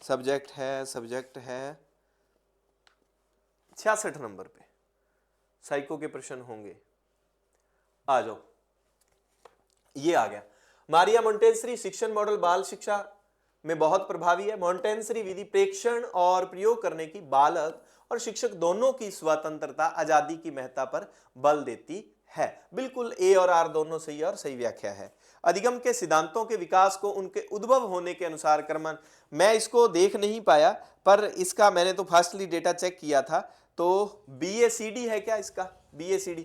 सब्जेक्ट है 66 नंबर पे साइको के प्रश्न होंगे। आ जाओ, ये आ गया। मारिया मोंटेसरी शिक्षण मॉडल बाल शिक्षा में बहुत प्रभावी है। मोंटेसरी विधि प्रेक्षण और प्रयोग करने की बालक और शिक्षक दोनों की स्वतंत्रता, आजादी की महत्ता पर बल देती है। बिल्कुल ए और आर दोनों सही और सही व्याख्या है। अधिगम के सिद्धांतों के विकास को उनके उद्भव होने के अनुसार क्रमन, मैं इसको देख नहीं पाया, पर इसका मैंने तो फास्टली डेटा चेक किया था, तो BACD है क्या इसका, BACD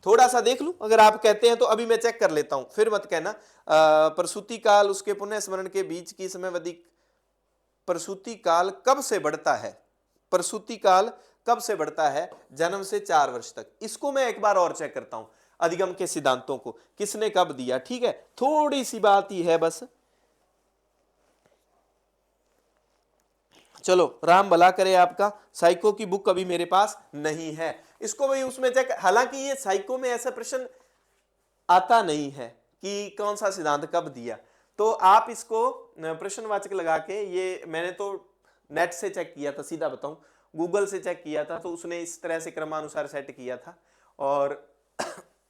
थोड़ा सा देख लूं, अगर आप कहते हैं तो अभी मैं चेक कर लेता हूं, फिर मत कहना। प्रसूति काल उसके पुनः स्मरण के बीच की समयावधि, प्रसूति काल कब से बढ़ता है, प्रसूति काल कब से बढ़ता है, जन्म से 4 वर्ष तक। इसको मैं एक बार और चेक करता हूं, अधिगम के सिद्धांतों को किसने कब दिया, ठीक है, थोड़ी सी बात ही है बस। चलो राम भला करे आपका, साइको की बुक अभी मेरे पास नहीं है, इसको भी उसमें चेक, हालांकि ये साइको में ऐसा प्रश्न आता नहीं है कि कौन सा सिद्धांत कब दिया, तो आप इसको प्रश्नवाचक लगा के, ये मैंने तो नेट से चेक किया था, सीधा बताऊं गूगल से चेक किया था, तो उसने इस तरह से क्रमानुसार सेट किया था। और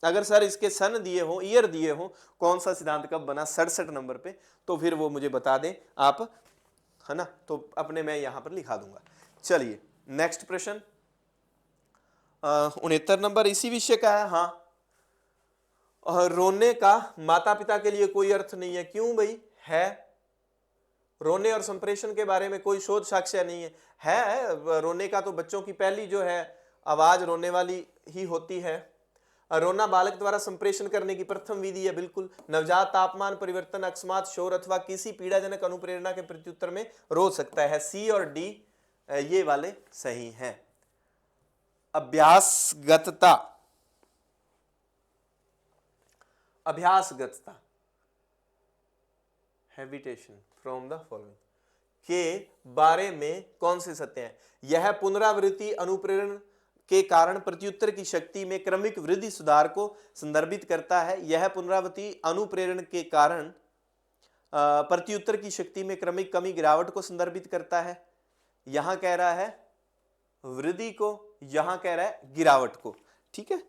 अगर सर इसके सन दिए हो, ईयर दिए हो, कौन सा सिद्धांत कब बना 67 नंबर पे, तो फिर वो मुझे बता दें आप, है ना, तो अपने मैं यहां पर लिखा दूंगा। चलिए नेक्स्ट प्रश्न 69 नंबर इसी विषय का है। हाँ, और रोने का माता पिता के लिए कोई अर्थ नहीं है, क्यों भाई, है रोने और संप्रेषण के बारे में कोई शोध साक्ष्य नहीं है रोने का तो बच्चों की पहली जो है आवाज रोने वाली ही होती है। रोना बालक द्वारा संप्रेषण करने की प्रथम विधि है, बिल्कुल। नवजात तापमान परिवर्तन, अकस्मात शोर अथवा किसी पीड़ाजनक अनुप्रेरणा के प्रत्युत्तर में रो सकता है। सी और डी ये वाले सही हैं। अभ्यासगतता, अभ्यासगतता, हैबिटेशन फ्रॉम द फॉलोइंग के बारे में कौन से सत्य हैं? यह पुनरावृत्ति अनुप्रेरण के कारण प्रत्युत्तर की शक्ति में क्रमिक वृद्धि सुधार को संदर्भित करता है। यह पुनरावृत्ति अनुप्रेरण के कारण प्रत्युत्तर की शक्ति में क्रमिक कमी गिरावट को संदर्भित करता है। यहां कह रहा है वृद्धि को, यहां कह रहा है गिरावट को, ठीक है।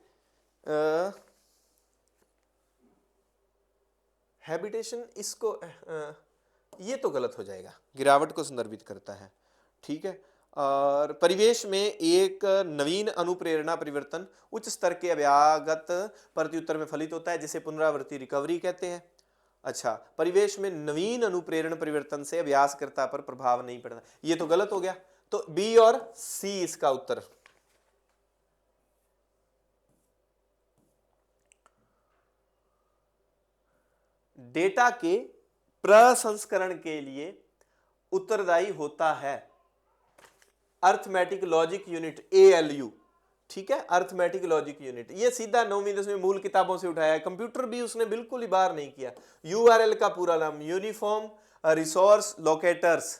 हैबिटेशन इसको ये तो गलत हो जाएगा, गिरावट को संदर्भित करता है, ठीक है। और परिवेश में एक नवीन अनुप्रेरणा परिवर्तन उच्च स्तर के अभ्यागत प्रत्युत्तर में फलित होता है, जिसे पुनरावृत्ति रिकवरी कहते हैं। अच्छा, परिवेश में नवीन अनुप्रेरण परिवर्तन से अभ्यासकर्ता पर प्रभाव नहीं पड़ता, ये तो गलत हो गया। तो बी और सी इसका उत्तर। डेटा के प्रसंस्करण के लिए उत्तरदायी होता है। अर्थमेटिक लॉजिक यूनिट, ALU, ठीक है, अर्थमेटिक लॉजिक यूनिट। ये सीधा 9वीं 10वीं मूल किताबों से उठाया है, कंप्यूटर भी उसने बिल्कुल ही बाहर नहीं किया। URL का पूरा नाम यूनिफॉर्म रिसोर्स लोकेटर्स।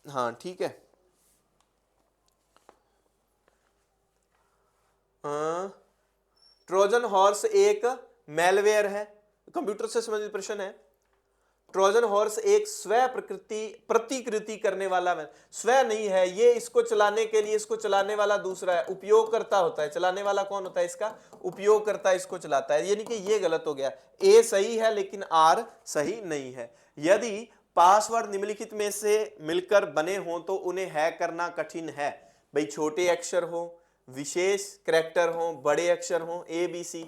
हाँ ठीक है। ट्रोजन हॉर्स एक मेलवेयर है, कंप्यूटर से संबंधित प्रश्न है। ट्रोजन हॉर्स एक स्व प्रतिकृति करने वाला, स्व नहीं है ये, इसको चलाने के लिए इसको चलाने वाला दूसरा है, उपयोगकर्ता होता है। चलाने वाला कौन होता है इसका? उपयोगकर्ता इसको चलाता है। यानी कि ये गलत हो गया, ए सही है लेकिन आर सही नहीं है। यदि पासवर्ड निम्नलिखित में से मिलकर बने हो तो उन्हें हैक करना कठिन है। भाई छोटे अक्षर हो, विशेष कैरेक्टर हो, बड़े अक्षर हो, ABC,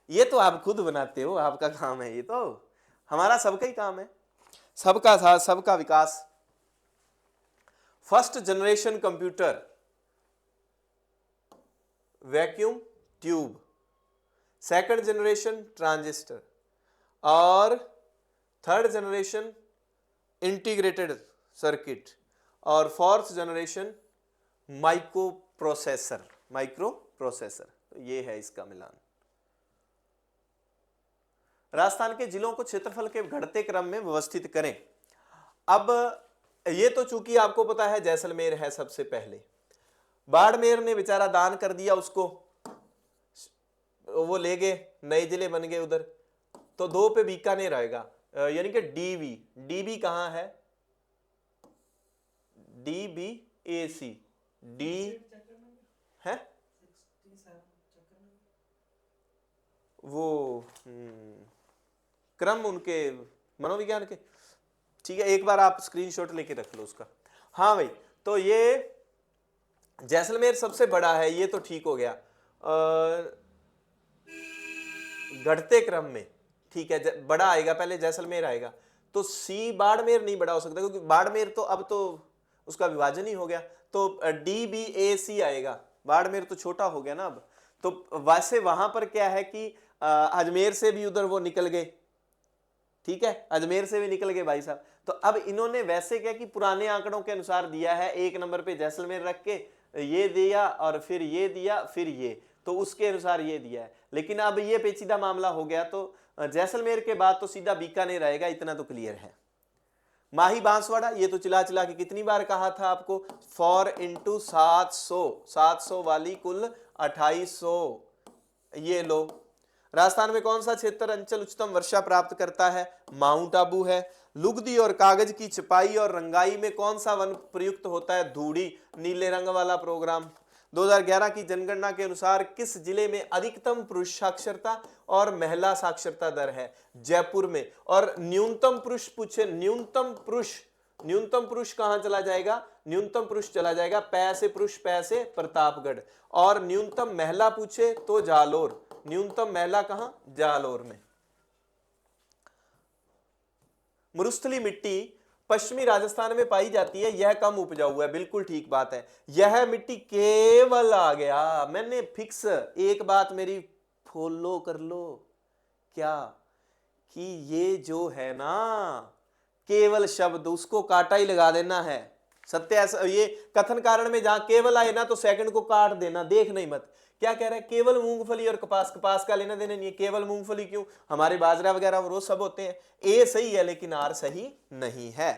ये तो आप खुद बनाते हो, आपका काम है, ये तो हमारा सबका ही काम है, सबका साथ सबका विकास। First generation computer vacuum tube, second generation transistor और थर्ड जनरेशन इंटीग्रेटेड सर्किट और फोर्थ जनरेशन माइक्रो प्रोसेसर। तो ये है इसका मिलान। राजस्थान के जिलों को क्षेत्रफल के घटते क्रम में व्यवस्थित करें। अब ये तो चूंकि आपको पता है जैसलमेर है सबसे पहले, बाड़मेर ने बेचारा दान कर दिया उसको, वो ले गए, नए जिले बन गए उधर, तो 2 पे बीकानेर आएगा, यानी कि डीबी कहां है? DBAC, डी है वो क्रम उनके मनोविज्ञान के, ठीक है, एक बार आप स्क्रीनशॉट लेके रख लो उसका। हाँ भाई, तो ये जैसलमेर सबसे बड़ा है, ये तो ठीक हो गया घटते क्रम में, ठीक है, बड़ा आएगा पहले, जैसलमेर आएगा, तो सी बाड़मेर नहीं बड़ा हो सकता क्योंकि बाड़मेर तो अब तो उसका विभाजन ही हो गया, तो DBAC आएगा, बाड़मेर तो छोटा हो गया ना अब। तो वैसे वहां पर क्या है कि अजमेर से भी उधर वो निकल गए, ठीक है, अजमेर से भी निकल गए भाई साहब। तो अब इन्होंने वैसे क्या कि पुराने आंकड़ों के अनुसार दिया है, 1 नंबर पे जैसलमेर रख के ये दिया और फिर ये दिया फिर ये, तो उसके अनुसार ये दिया है। लेकिन अब ये पेचीदा मामला हो गया, तो जैसलमेर के बाद तो सीधा बीकानेर आएगा, इतना तो क्लियर है। माही बांसवाड़ा, ये तो चिल्ला चिल्ला के कितनी बार कहा था आपको, 4 × 700 वाली कुल 2800, ये लो। राजस्थान में कौन सा क्षेत्र अंचल उच्चतम वर्षा प्राप्त करता है? माउंट आबू है। लुगदी और कागज की छपाई और रंगाई में कौन सा वन प्रयुक्त होता है? धूड़ी, नीले रंग वाला प्रोग्राम। 2011 की जनगणना के अनुसार किस जिले में अधिकतम पुरुष साक्षरता और महिला साक्षरता दर है? जयपुर में। और न्यूनतम पुरुष पूछे, न्यूनतम पुरुष कहां चला जाएगा? न्यूनतम पुरुष चला जाएगा पैसे पुरुष पैसे प्रतापगढ़। और न्यूनतम महिला पूछे तो जालोर, न्यूनतम महिला कहां? जालोर में। मरुस्थली मिट्टी पश्चिमी राजस्थान में पाई जाती है, यह कम उपजाऊ है, बिल्कुल ठीक बात है। यह मिट्टी केवल आ गया, मैंने फिक्स, एक बात मेरी फॉलो कर लो, क्या कि ये जो है ना केवल शब्द, उसको काटा ही लगा देना है। सत्य ऐसा, ये कथन कारण में जहां केवल आए ना तो सेकंड को काट देना, देख नहीं मत। क्या कह रहा है? केवल मूंगफली और कपास का लेना देना नहीं है। केवल मूंगफली क्यों, हमारे बाजरा वगैरह वो सब होते हैं। ए सही है लेकिन आर सही नहीं है।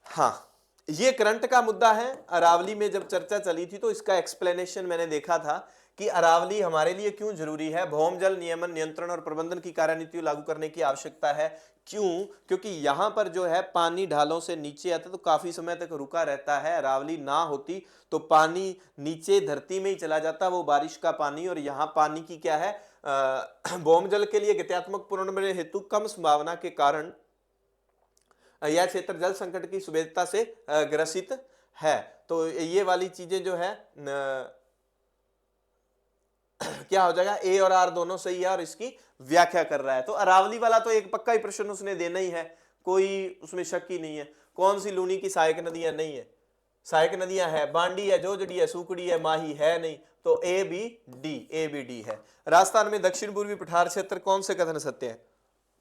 हाँ, ये करंट का मुद्दा है। अरावली में जब चर्चा चली थी तो इसका एक्सप्लेनेशन मैंने देखा था कि अरावली हमारे लिए क्यों जरूरी है। भौम जल नियमन, नियंत्रण और प्रबंधन की कार्यनीति लागू करने की आवश्यकता है। क्यों? क्योंकि यहां पर जो है पानी ढालों से नीचे आता तो काफी समय तक रुका रहता है। अरावली ना होती तो पानी नीचे धरती में ही चला जाता, वो बारिश का पानी। और यहाँ पानी की क्या है, भौम जल के लिए गत्यात्मक पुनर्निर्माण हेतु कम संभावना के कारण यह क्षेत्र जल संकट की सुविधा से ग्रसित है। तो ये वाली चीजें जो है क्या हो जाएगा, ए और आर दोनों सही है और इसकी व्याख्या कर रहा है। तो अरावली वाला तो एक पक्का ही प्रश्न उसने देना ही है, कोई उसमें शक ही नहीं है। कौन सी लूनी की सहायक नदियां नहीं है? सहायक नदियां है, बांडी है, जोजड़ी है, सुकड़ी है, माही है नहीं, तो A B D, A B D है। राजस्थान में दक्षिण पूर्वी पठार क्षेत्र कौन से कथन सत्य है?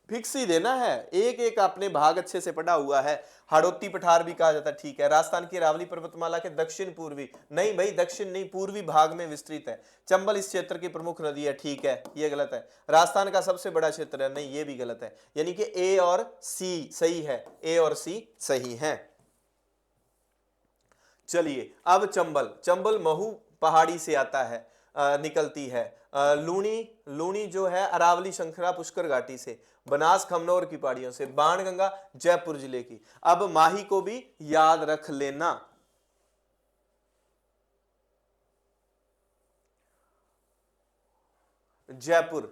फिक्स ही देना है, एक एक आपने भाग अच्छे से पढ़ा हुआ है। हाड़ौती पठार भी कहा जाता है, ठीक है। राजस्थान की अरावली पर्वतमाला के दक्षिण पूर्वी, नहीं भाई दक्षिण नहीं, पूर्वी भाग में विस्तृत है। चंबल इस क्षेत्र की प्रमुख नदी है, ठीक है, ये गलत है। राजस्थान का सबसे बड़ा क्षेत्र है, नहीं ये भी गलत है। यानी कि ए और सी सही है, ए और सी सही है। चलिए अब चंबल, चंबल महू पहाड़ी से आता है, निकलती है। लूणी, लूणी जो है अरावली शंखरा पुष्कर घाटी से, बनास खमनौर की पहाड़ियों से, बाणगंगा जयपुर जिले की। अब माही को भी याद रख लेना। जयपुर,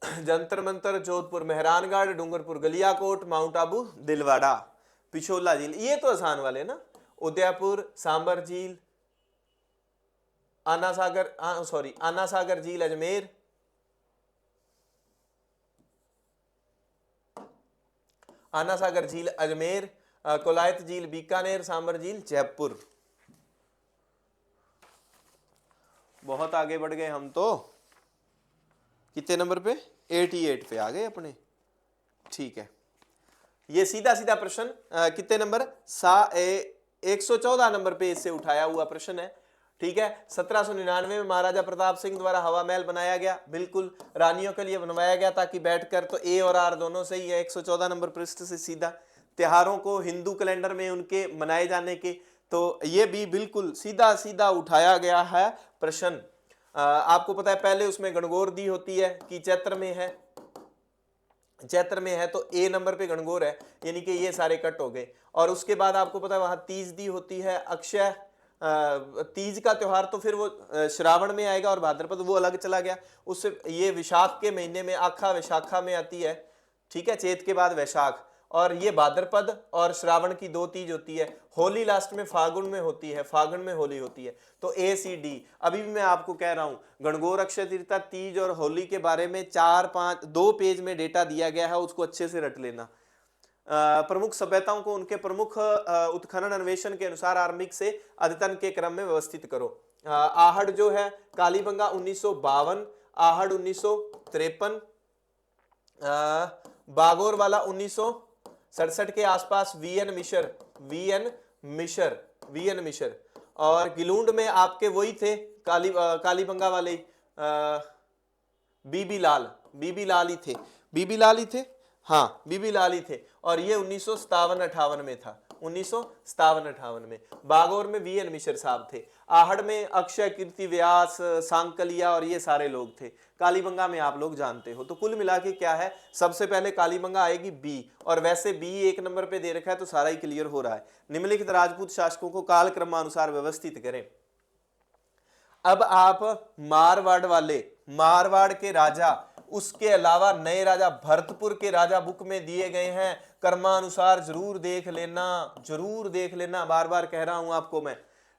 जंतर मंतर जोधपुर, मेहरानगढ़, डूंगरपुर, गलियाकोट, माउंट आबू, दिलवाड़ा, पिछोला झील, ये तो आसान वाले ना। उदयपुर, सांबर झील, आना सागर, सॉरी आना सागर झील अजमेर, आना सागर झील अजमेर, कोलायत झील बीकानेर, सांबर झील जयपुर। बहुत आगे बढ़ गए हम तो, कितने नंबर पे? 88 पे आ गए अपने, ठीक है। ये सीधा सीधा प्रश्न कितने नंबर? 114 नंबर पे इससे उठाया हुआ प्रश्न है, ठीक है। 1799 में महाराजा प्रताप सिंह द्वारा हवा महल बनाया गया, बिल्कुल रानियों के लिए बनवाया गया ताकि बैठकर, तो ए और आर दोनों सही है। 114 नंबर पृष्ठ से सीधा। त्योहारों को हिंदू कैलेंडर में उनके मनाए जाने के, तो ये भी बिल्कुल सीधा सीधा उठाया गया है प्रश्न। आपको पता है पहले उसमें गणगौर दी होती है कि चैत्र में है, चैत्र में है तो ए नंबर पे गणगौर है, यानी कि ये सारे कट हो गए। और उसके बाद आपको पता है वहां तीज दी होती है, अक्षय तीज का त्योहार तो फिर वो श्रावण में आएगा और भाद्रपद वो अलग चला गया। उससे ये विशाख के महीने में, आखा वैशाखा में आती है, ठीक है, चैत के बाद वैशाख, और ये भाद्रपद और श्रावण की 2 तीज होती है। होली लास्ट में फागुन में होती है, फागुन में होली होती है, तो ए सी डी। अभी भी मैं आपको कह रहा हूं गणगौर, अक्षय तृतीया, तीज और होली के बारे में 4-5-2 पेज में डेटा दिया गया है, उसको अच्छे से रट लेना। प्रमुख सभ्यताओं को उनके प्रमुख उत्खनन अन्वेषण के अनुसार आरंभिक से अद्यतन के क्रम में व्यवस्थित करो। आहड़ जो है, कालीबंगा 1952, आहड़ 1953, बागोर वाला 1967 के आसपास, V N Misra, V N Misra, V N Misra, और गिलूंड में आपके वही थे कालीबंगा वाले बीबी लाल, बीबी लाल ही थे, बीबी लाल ही थे, हाँ बीबी लाल ही थे। और ये 1957-58 में था, 1957-58 में। बागौर में वीएन मिश्र साहब थे। आहड़ में अक्षय कीर्ति व्यास, सांकलिया और ये सारे लोग थे। कालीबंगा में आप लोग जानते हो। तो कुल मिला के क्या है, सबसे पहले कालीबंगा आएगी बी, और वैसे बी 1 नंबर पे दे रखा है तो सारा ही क्लियर हो रहा है। निम्नलिखित राजपूत शासकों को काल क्रमानुसार व्यवस्थित करें। अब आप मारवाड़ वाले, मारवाड़ के राजा, उसके अलावा नए राजा भरतपुर के राजा बुक में दिए गए हैं, क्रमानुसार जरूर देख लेना, जरूर देख लेना, बार बार कह रहा हूं आपको मैं,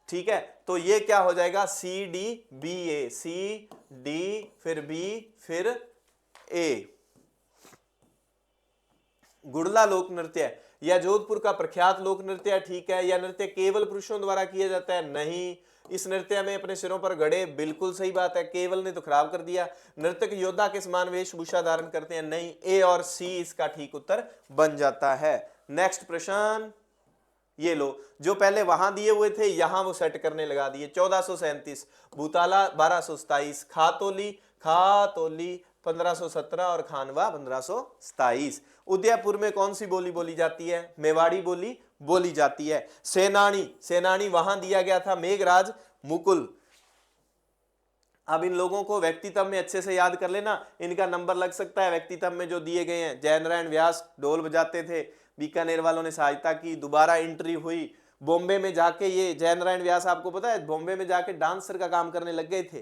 ठीक है। तो ये क्या हो जाएगा, सी डी बी ए, सी डी फिर बी फिर ए। गुड़ला लोक नृत्य या जोधपुर का प्रख्यात लोक नृत्य है, ठीक है। यह नृत्य केवल पुरुषों द्वारा किया जाता है, नहीं। इस नृत्य में अपने सिरों पर घड़े, बिल्कुल सही बात है, केवल ने तो खराब कर दिया। नृत्यक योद्धा के समान वेशभूषा धारण करते हैं, नहीं। ए और सी इसका ठीक उत्तर बन जाता है। नेक्स्ट प्रश्न, ये लो, जो पहले वहां दिए हुए थे यहां वो सेट करने लगा दिए। 1437, भूताला 1227, खातोली, खातोली 1517 और खानवा 1527। उदयपुर में कौन सी बोली बोली जाती है, मेवाड़ी बोली बोली जाती है। सेनानी, सेनानी वहां दिया गया था मेघराज मुकुल। अब इन लोगों को व्यक्तित्व में अच्छे से याद कर लेना, इनका नंबर लग सकता है व्यक्तित्व में जो दिए गए हैं। जयनारायण व्यास ढोल बजाते थे, बीकानेर वालों ने सहायता की, दोबारा एंट्री हुई। बॉम्बे में जाके ये जयनारायण व्यास आपको पता है बॉम्बे में जाके डांसर का काम करने लग गए थे,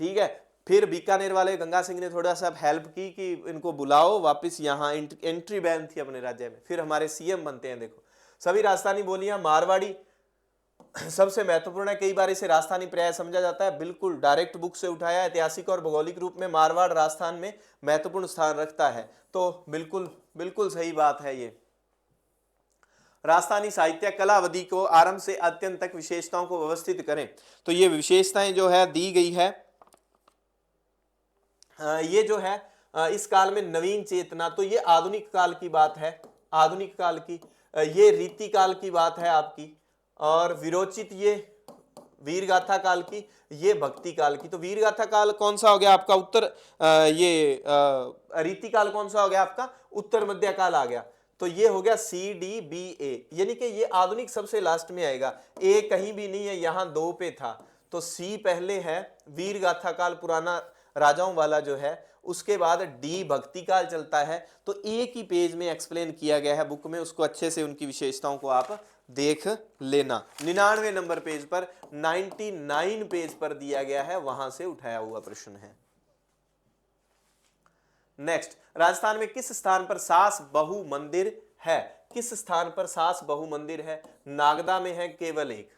ठीक है। फिर बीकानेर वाले गंगा सिंह ने थोड़ा सा हेल्प की कि इनको बुलाओ वापस यहाँ, एंट्री बैन थी अपने राज्य में। फिर हमारे सीएम बनते हैं। देखो सभी राजस्थानी बोलियां, मारवाड़ी सबसे महत्वपूर्ण है, कई बार इसे राजस्थानी पर्याय समझा जाता है, बिल्कुल डायरेक्ट बुक से उठाया। ऐतिहासिक और भौगोलिक रूप में मारवाड़ राजस्थान में महत्वपूर्ण स्थान रखता है, तो बिल्कुल बिल्कुल सही बात है ये। राजस्थानी साहित्य कलावधि को आरंभ से अत्यंत तक विशेषताओं को व्यवस्थित करें। तो ये विशेषताएं जो है दी गई है, ये जो है इस काल में नवीन चेतना, तो ये आधुनिक काल की बात है, आधुनिक काल की। ये रीति काल की बात है आपकी, और विरोचित ये वीर गाथा काल की, ये भक्ति काल की। तो वीर गाथा काल कौन सा हो गया आपका उत्तर, ये रीति काल कौन सा हो गया आपका, उत्तर मध्य काल आ गया। तो ये हो गया सी डी बी ए, यानी कि ये आधुनिक सबसे लास्ट में आएगा, ए कहीं भी नहीं है, यहां 2 पे था। तो सी पहले है वीर गाथा काल पुराना राजाओं वाला जो है, उसके बाद डी भक्ति काल चलता है। तो एक ही पेज में एक्सप्लेन किया गया है बुक में, उसको अच्छे से उनकी विशेषताओं को आप देख लेना। 99 नंबर पेज पर, 99 पेज पर दिया गया है, वहां से उठाया हुआ प्रश्न है। नेक्स्ट, राजस्थान में किस स्थान पर सास बहु मंदिर है? किस स्थान पर सास बहु मंदिर है? नागदा में है केवल एक।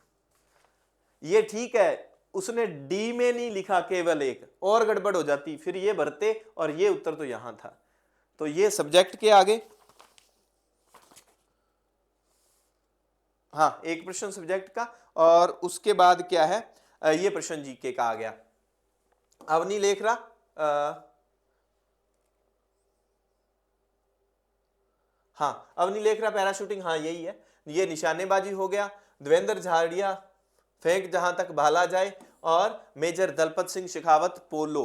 ये ठीक है, उसने डी में नहीं लिखा केवल एक, और गड़बड़ हो जाती, फिर ये भरते और ये उत्तर तो यहां था। तो ये सब्जेक्ट के आगे, हाँ एक प्रश्न सब्जेक्ट का, और उसके बाद क्या है, ये प्रश्न जीके का आ गया। अवनी लेख रहा, हाँ अवनी लेख रहा पैराशूटिंग, हाँ यही है, ये निशानेबाजी हो गया। देवेंद्र झाड़िया फेंक जहां तक भाला जाए, और मेजर दलपत सिंह शेखावत पोलो।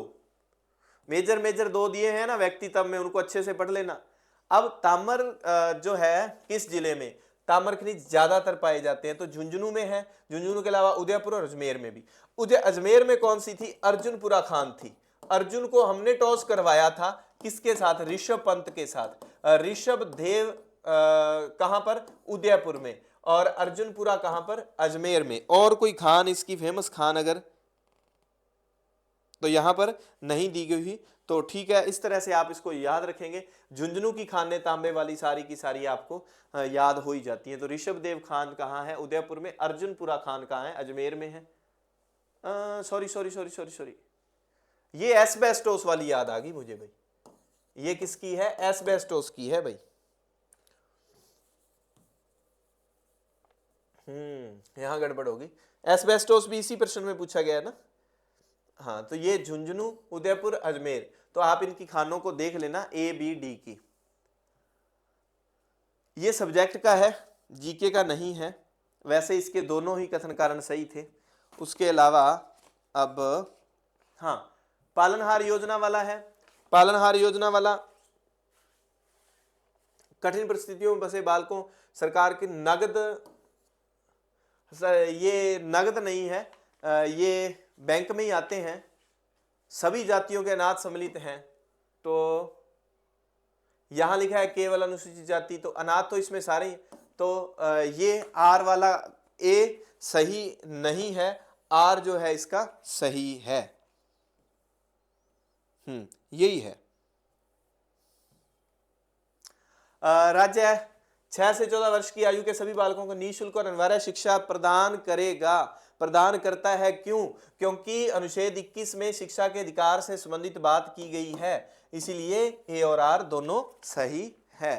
मेजर मेजर 2 दिए हैं ना व्यक्ति, तब में उनको अच्छे से पढ़ लेना। अब तामर जो है किस जिले में, तामर खनिज ज्यादातर पाए जाते हैं, तो झुंझुनू में है, झुंझुनू के अलावा उदयपुर और अजमेर में भी। अजमेर में कौन सी थी, अर्जुनपुरा खान थी। अर्जुन को हमने टॉस करवाया था किसके साथ, ऋषभ पंत के साथ। ऋषभ देव कहां पर, उदयपुर में, और अर्जुनपुरा कहां पर, अजमेर में। और कोई खान इसकी फेमस खान अगर, तो यहां पर नहीं दी गई हुई, तो ठीक है, इस तरह से आप इसको याद रखेंगे। झुंझुनू की खाने तांबे वाली सारी की सारी आपको याद हो ही जाती है। तो ऋषभ देव खान कहाँ है, उदयपुर में। अर्जुनपुरा खान कहाँ है, अजमेर में है। Sorry sorry sorry sorry sorry, ये एस्बेस्टोस वाली याद आ गई मुझे भाई, ये किसकी है, एस्बेस्टोस की है भाई। यहां गड़बड़ होगी, एस्बेस्टोस भी इसी प्रश्न में पूछा गया है ना। हाँ, तो ये झुंझुनू, उदयपुर, अजमेर, तो आप इनकी खानों को देख लेना, ए बी डी की। ये सब्जेक्ट का है, जीके का नहीं है। वैसे इसके दोनों ही कथन कारण सही थे। उसके अलावा अब हाँ, पालनहार योजना वाला है। पालनहार योजना वाला, कठिन परिस्थितियों में बसे बालकों सरकार की नगद, ये नगद नहीं है, ये बैंक में ही आते हैं। सभी जातियों के अनाथ सम्मिलित हैं, तो यहां लिखा है केवल अनुसूचित जाति, तो अनाथ तो इसमें सारे ही। तो ये आर वाला ए सही नहीं है, आर जो है इसका सही है। यही है। राज्य 6 से 14 वर्ष की आयु के सभी बालकों को निःशुल्क और अनिवार्य शिक्षा प्रदान करेगा, प्रदान करता है। क्यों? क्योंकि अनुच्छेद 21 में शिक्षा के अधिकार से संबंधित बात की गई है, इसीलिए ए और आर दोनों सही है।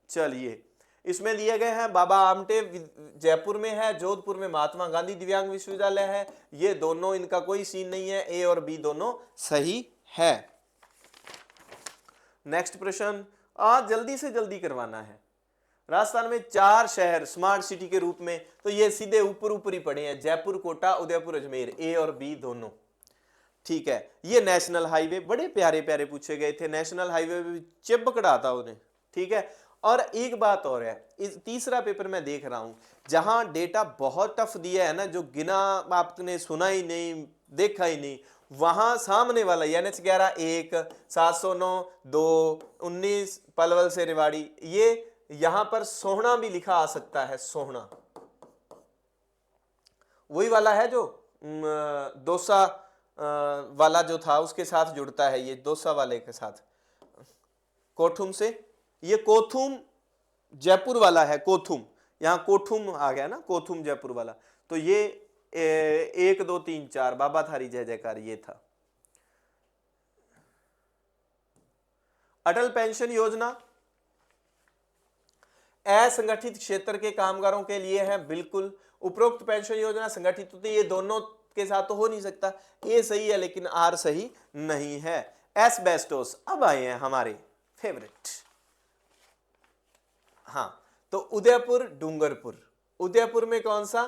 चलिए, इसमें दिए गए हैं बाबा आमटे जयपुर में है, जोधपुर में महात्मा गांधी दिव्यांग विश्वविद्यालय है। ये दोनों, इनका कोई सीन नहीं है, ए और बी दोनों सही है। नेक्स्ट प्रश्न, आज जल्दी से जल्दी करवाना है। राजस्थान में 4 शहर स्मार्ट सिटी के रूप में, तो ये सीधे ऊपर ऊपर ही पड़े हैं, जयपुर, कोटा, उदयपुर, अजमेर, ए और बी दोनों। ठीक है, ये नेशनल हाईवे, बड़े प्यारे प्यारे पूछे गए थे, नेशनल हाईवे भी चिपकड़ा था उन्हें। ठीक है, और एक बात और है, इस तीसरा पेपर मैं देख रहा हूं, जहां डेटा बहुत टफ दिया है ना, जो गिना आपने सुना ही नहीं, देखा ही नहीं, वहां सामने वाला NH 11 1, 709 2, 19 पलवल से रेवाड़ी, ये यहां पर सोहना भी लिखा आ सकता है, सोहना वही वाला है जो दौसा वाला जो था उसके साथ जुड़ता है, ये दौसा वाले के साथ, कोठुम से। ये कोथुम जयपुर वाला है, कोथुम, यहां कोठुम आ गया ना, कोथुम जयपुर वाला। तो ये 1 2 3 4 बाबा थारी जय जयकार, ये था। अटल पेंशन योजना, असंगठित क्षेत्र के कामगारों के लिए है, बिल्कुल। उपरोक्त पेंशन योजना संगठित होती है, ये दोनों के साथ तो हो नहीं सकता। ए सही है लेकिन आर सही नहीं है। एस्बेस्टोस। अब आए हैं हमारे फेवरेट। हाँ, तो उदयपुर डूंगरपुर। उदयपुर में कौन सा?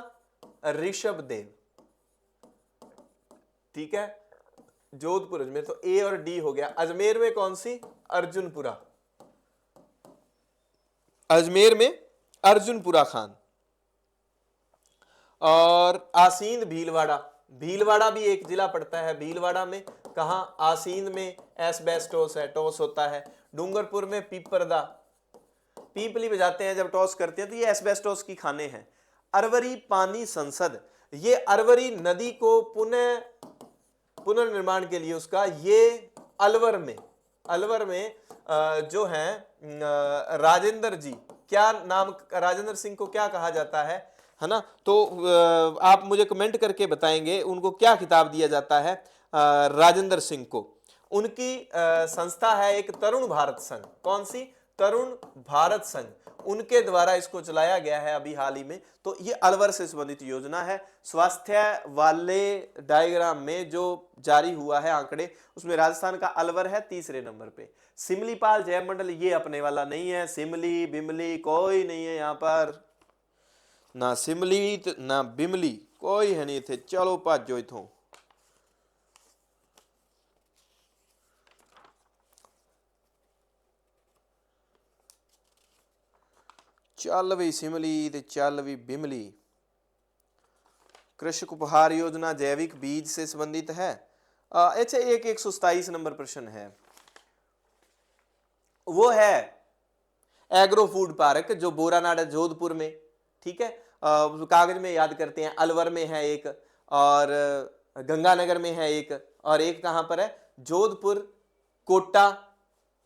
ऋषभदेव, ठीक है। जोधपुर अजमेर, तो ए और डी हो गया। अजमेर में कौन सी? अर्जुनपुरा। अजमेर में अर्जुनपुरा खान। और आसींद भीलवाड़ा। भीलवाड़ा भी एक जिला पड़ता है। भीलवाड़ा में कहां? आसींद में एस्बेस्टोस है, टॉस होता है। डूंगरपुर में पीपरदा, पीपली बजाते हैं जब टॉस करते हैं, तो ये एस्बेस्टोस की खाने हैं। अरवरी पानी संसद, ये अरवरी नदी को पुनर्निर्माण के लिए उसका, ये अलवर में जो है राजेंद्र जी, क्या नाम, राजेंद्र सिंह को क्या कहा जाता है ना? तो आप मुझे कमेंट करके बताएंगे उनको क्या खिताब दिया जाता है राजेंद्र सिंह को। उनकी संस्था है एक तरुण भारत संघ। कौन सी? तरुण भारत संघ। उनके द्वारा इसको चलाया गया है अभी हाल ही में। तो ये अलवर से संबंधित योजना है। स्वास्थ्य वाले डायग्राम में जो जारी हुआ है आंकड़े, उसमें राजस्थान का अलवर है तीसरे नंबर पे। सिमलीपाल जयमंडल ये अपने वाला नहीं है। सिमली बिमली कोई नहीं है यहाँ पर, ना सिमली ना बिमली, कोई है नहीं थे। चलो भाजो इथों। चल भी सिमली ते चल भी बिमली। कृषक उपहार योजना जैविक बीज से संबंधित है। अच्छा, एक 127 नंबर प्रश्न है, वो है एग्रो फूड पार्क जो बोरानाड जोधपुर में, ठीक है। कागज में याद करते हैं, अलवर में है एक, और गंगानगर में है एक, और एक कहां पर है? जोधपुर, कोटा,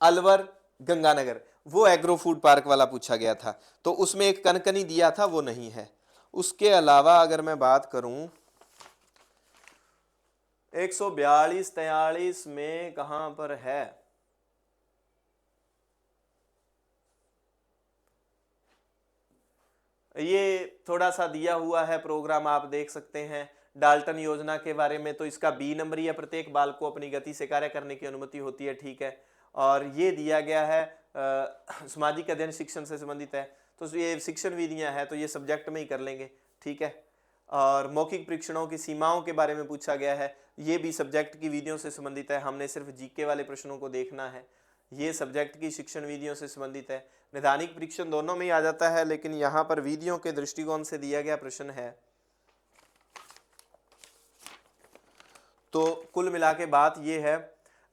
अलवर, गंगानगर। वो एग्रो फूड पार्क वाला पूछा गया था, तो उसमें एक कनकनी दिया था, वो नहीं है। उसके अलावा अगर मैं बात करूं 142-43 में कहां पर है? ये थोड़ा सा दिया हुआ है प्रोग्राम, आप देख सकते हैं डाल्टन योजना के बारे में। तो इसका बी नंबर या प्रत्येक बाल को अपनी गति से कार्य करने की अनुमति होती है, ठीक है। और ये दिया गया है सामाजिक अध्ययन शिक्षण से संबंधित है, तो ये शिक्षण विधियां हैं, तो ये सब्जेक्ट में ही कर लेंगे, ठीक है। और मौखिक परीक्षणों की सीमाओं के बारे में पूछा गया है, ये भी सब्जेक्ट की विधियों से संबंधित है। हमने सिर्फ जीके वाले प्रश्नों को देखना है, ये सब्जेक्ट की शिक्षण विधियों से संबंधित है। नैदानिक परीक्षण दोनों में ही आ जाता है, लेकिन यहां पर विधियों के दृष्टिकोण से दिया गया प्रश्न है। तो कुल मिला के बात ये है,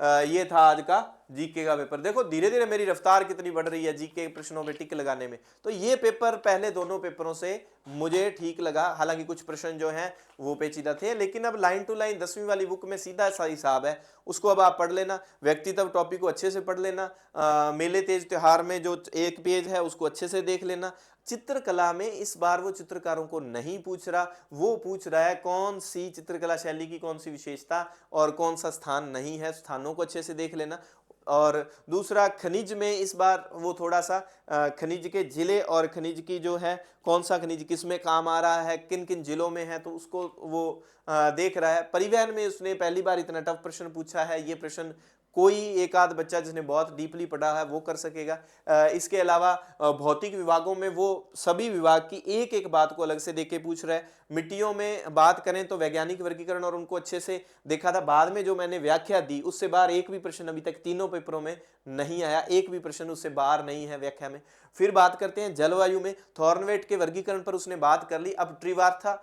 ये था आज का जीके का पेपर। देखो धीरे धीरे मेरी रफ्तार कितनी बढ़ रही है जीके प्रश्नों पे टिक लगाने में। तो ये पेपर पहले दोनों पेपरों से मुझे ठीक लगा, हालांकि कुछ प्रश्न जो हैं वो पेचीदा थे, लेकिन अब लाइन टू लाइन 10वीं वाली बुक में सीधा सा हिसाब है, उसको अब आप पढ़ लेना। व्यक्तित्व टॉपिक को अच्छे से पढ़ लेना। मेले तेज त्योहार में जो एक पेज है उसको अच्छे से देख लेना। चित्रकला में इस बार वो चित्रकारों को नहीं पूछ रहा, वो पूछ रहा है कौन सी चित्रकला शैली की कौन सी विशेषता और कौन सा स्थान नहीं है, स्थानों को अच्छे से देख लेना। और दूसरा खनिज में इस बार वो थोड़ा सा खनिज के जिले और खनिज की जो है कौन सा खनिज किस में काम आ रहा है, किन किन जिलों में है, तो उसको वो देख रहा है। परिवहन में उसने पहली बार इतना टफ प्रश्न पूछा है, ये प्रश्न कोई एक आध बच्चा जिसने बहुत डीपली पढ़ा है वो कर सकेगा। इसके अलावा भौतिक विभागों में वो सभी विभाग की एक एक बात को अलग से देख के पूछ रहा है। मिट्टियों में बात करें तो वैज्ञानिक वर्गीकरण और उनको अच्छे से देखा था, बाद में जो मैंने व्याख्या दी उससे बाहर एक भी प्रश्न अभी तक तीनों पेपरों में नहीं आया, एक भी प्रश्न उससे बाहर नहीं है व्याख्या में। फिर बात करते हैं जलवायु में, थॉर्नवेट के वर्गीकरण पर उसने बात कर ली, अब ट्रिवार्था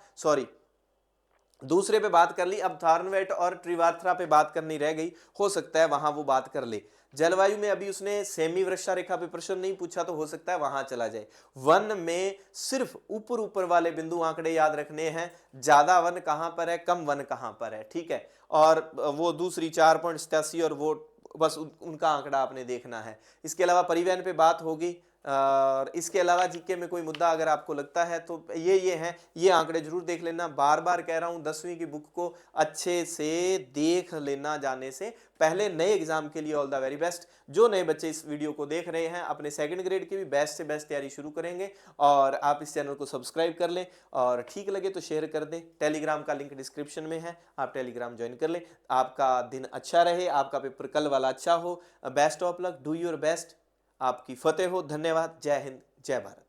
दूसरे पे बात कर ली, अब थॉर्नवेट और ट्रिवार्थरा पे बात करनी रह गई, हो सकता है वहां वो बात कर ले। जलवायु में अभी उसने सेमी वृक्षा रेखा पे प्रश्न नहीं पूछा, तो हो सकता है वहां चला जाए। वन में सिर्फ ऊपर ऊपर वाले बिंदु आंकड़े याद रखने हैं, ज्यादा वन कहां पर है, कम वन कहां पर है, ठीक है। और वो दूसरी 4.87 और वो बस उनका आंकड़ा आपने देखना है। इसके अलावा परिवहन पे बात होगी, और इसके अलावा जीके में कोई मुद्दा अगर आपको लगता है तो ये हैं, ये आंकड़े जरूर देख लेना। बार बार कह रहा हूं 10वीं की बुक को अच्छे से देख लेना जाने से पहले। नए एग्जाम के लिए ऑल द वेरी बेस्ट। जो नए बच्चे इस वीडियो को देख रहे हैं अपने सेकंड ग्रेड की भी बेस्ट से बेस्ट तैयारी शुरू करेंगे। और आप इस चैनल को सब्सक्राइब कर लें और ठीक लगे तो शेयर कर दें। टेलीग्राम का लिंक डिस्क्रिप्शन में है, आप टेलीग्राम ज्वाइन कर लें। आपका दिन अच्छा रहे, आपका पेपर कल वाला अच्छा हो। Best of luck, do your best. आपकी फतेह हो। धन्यवाद। जय हिंद, जय भारत।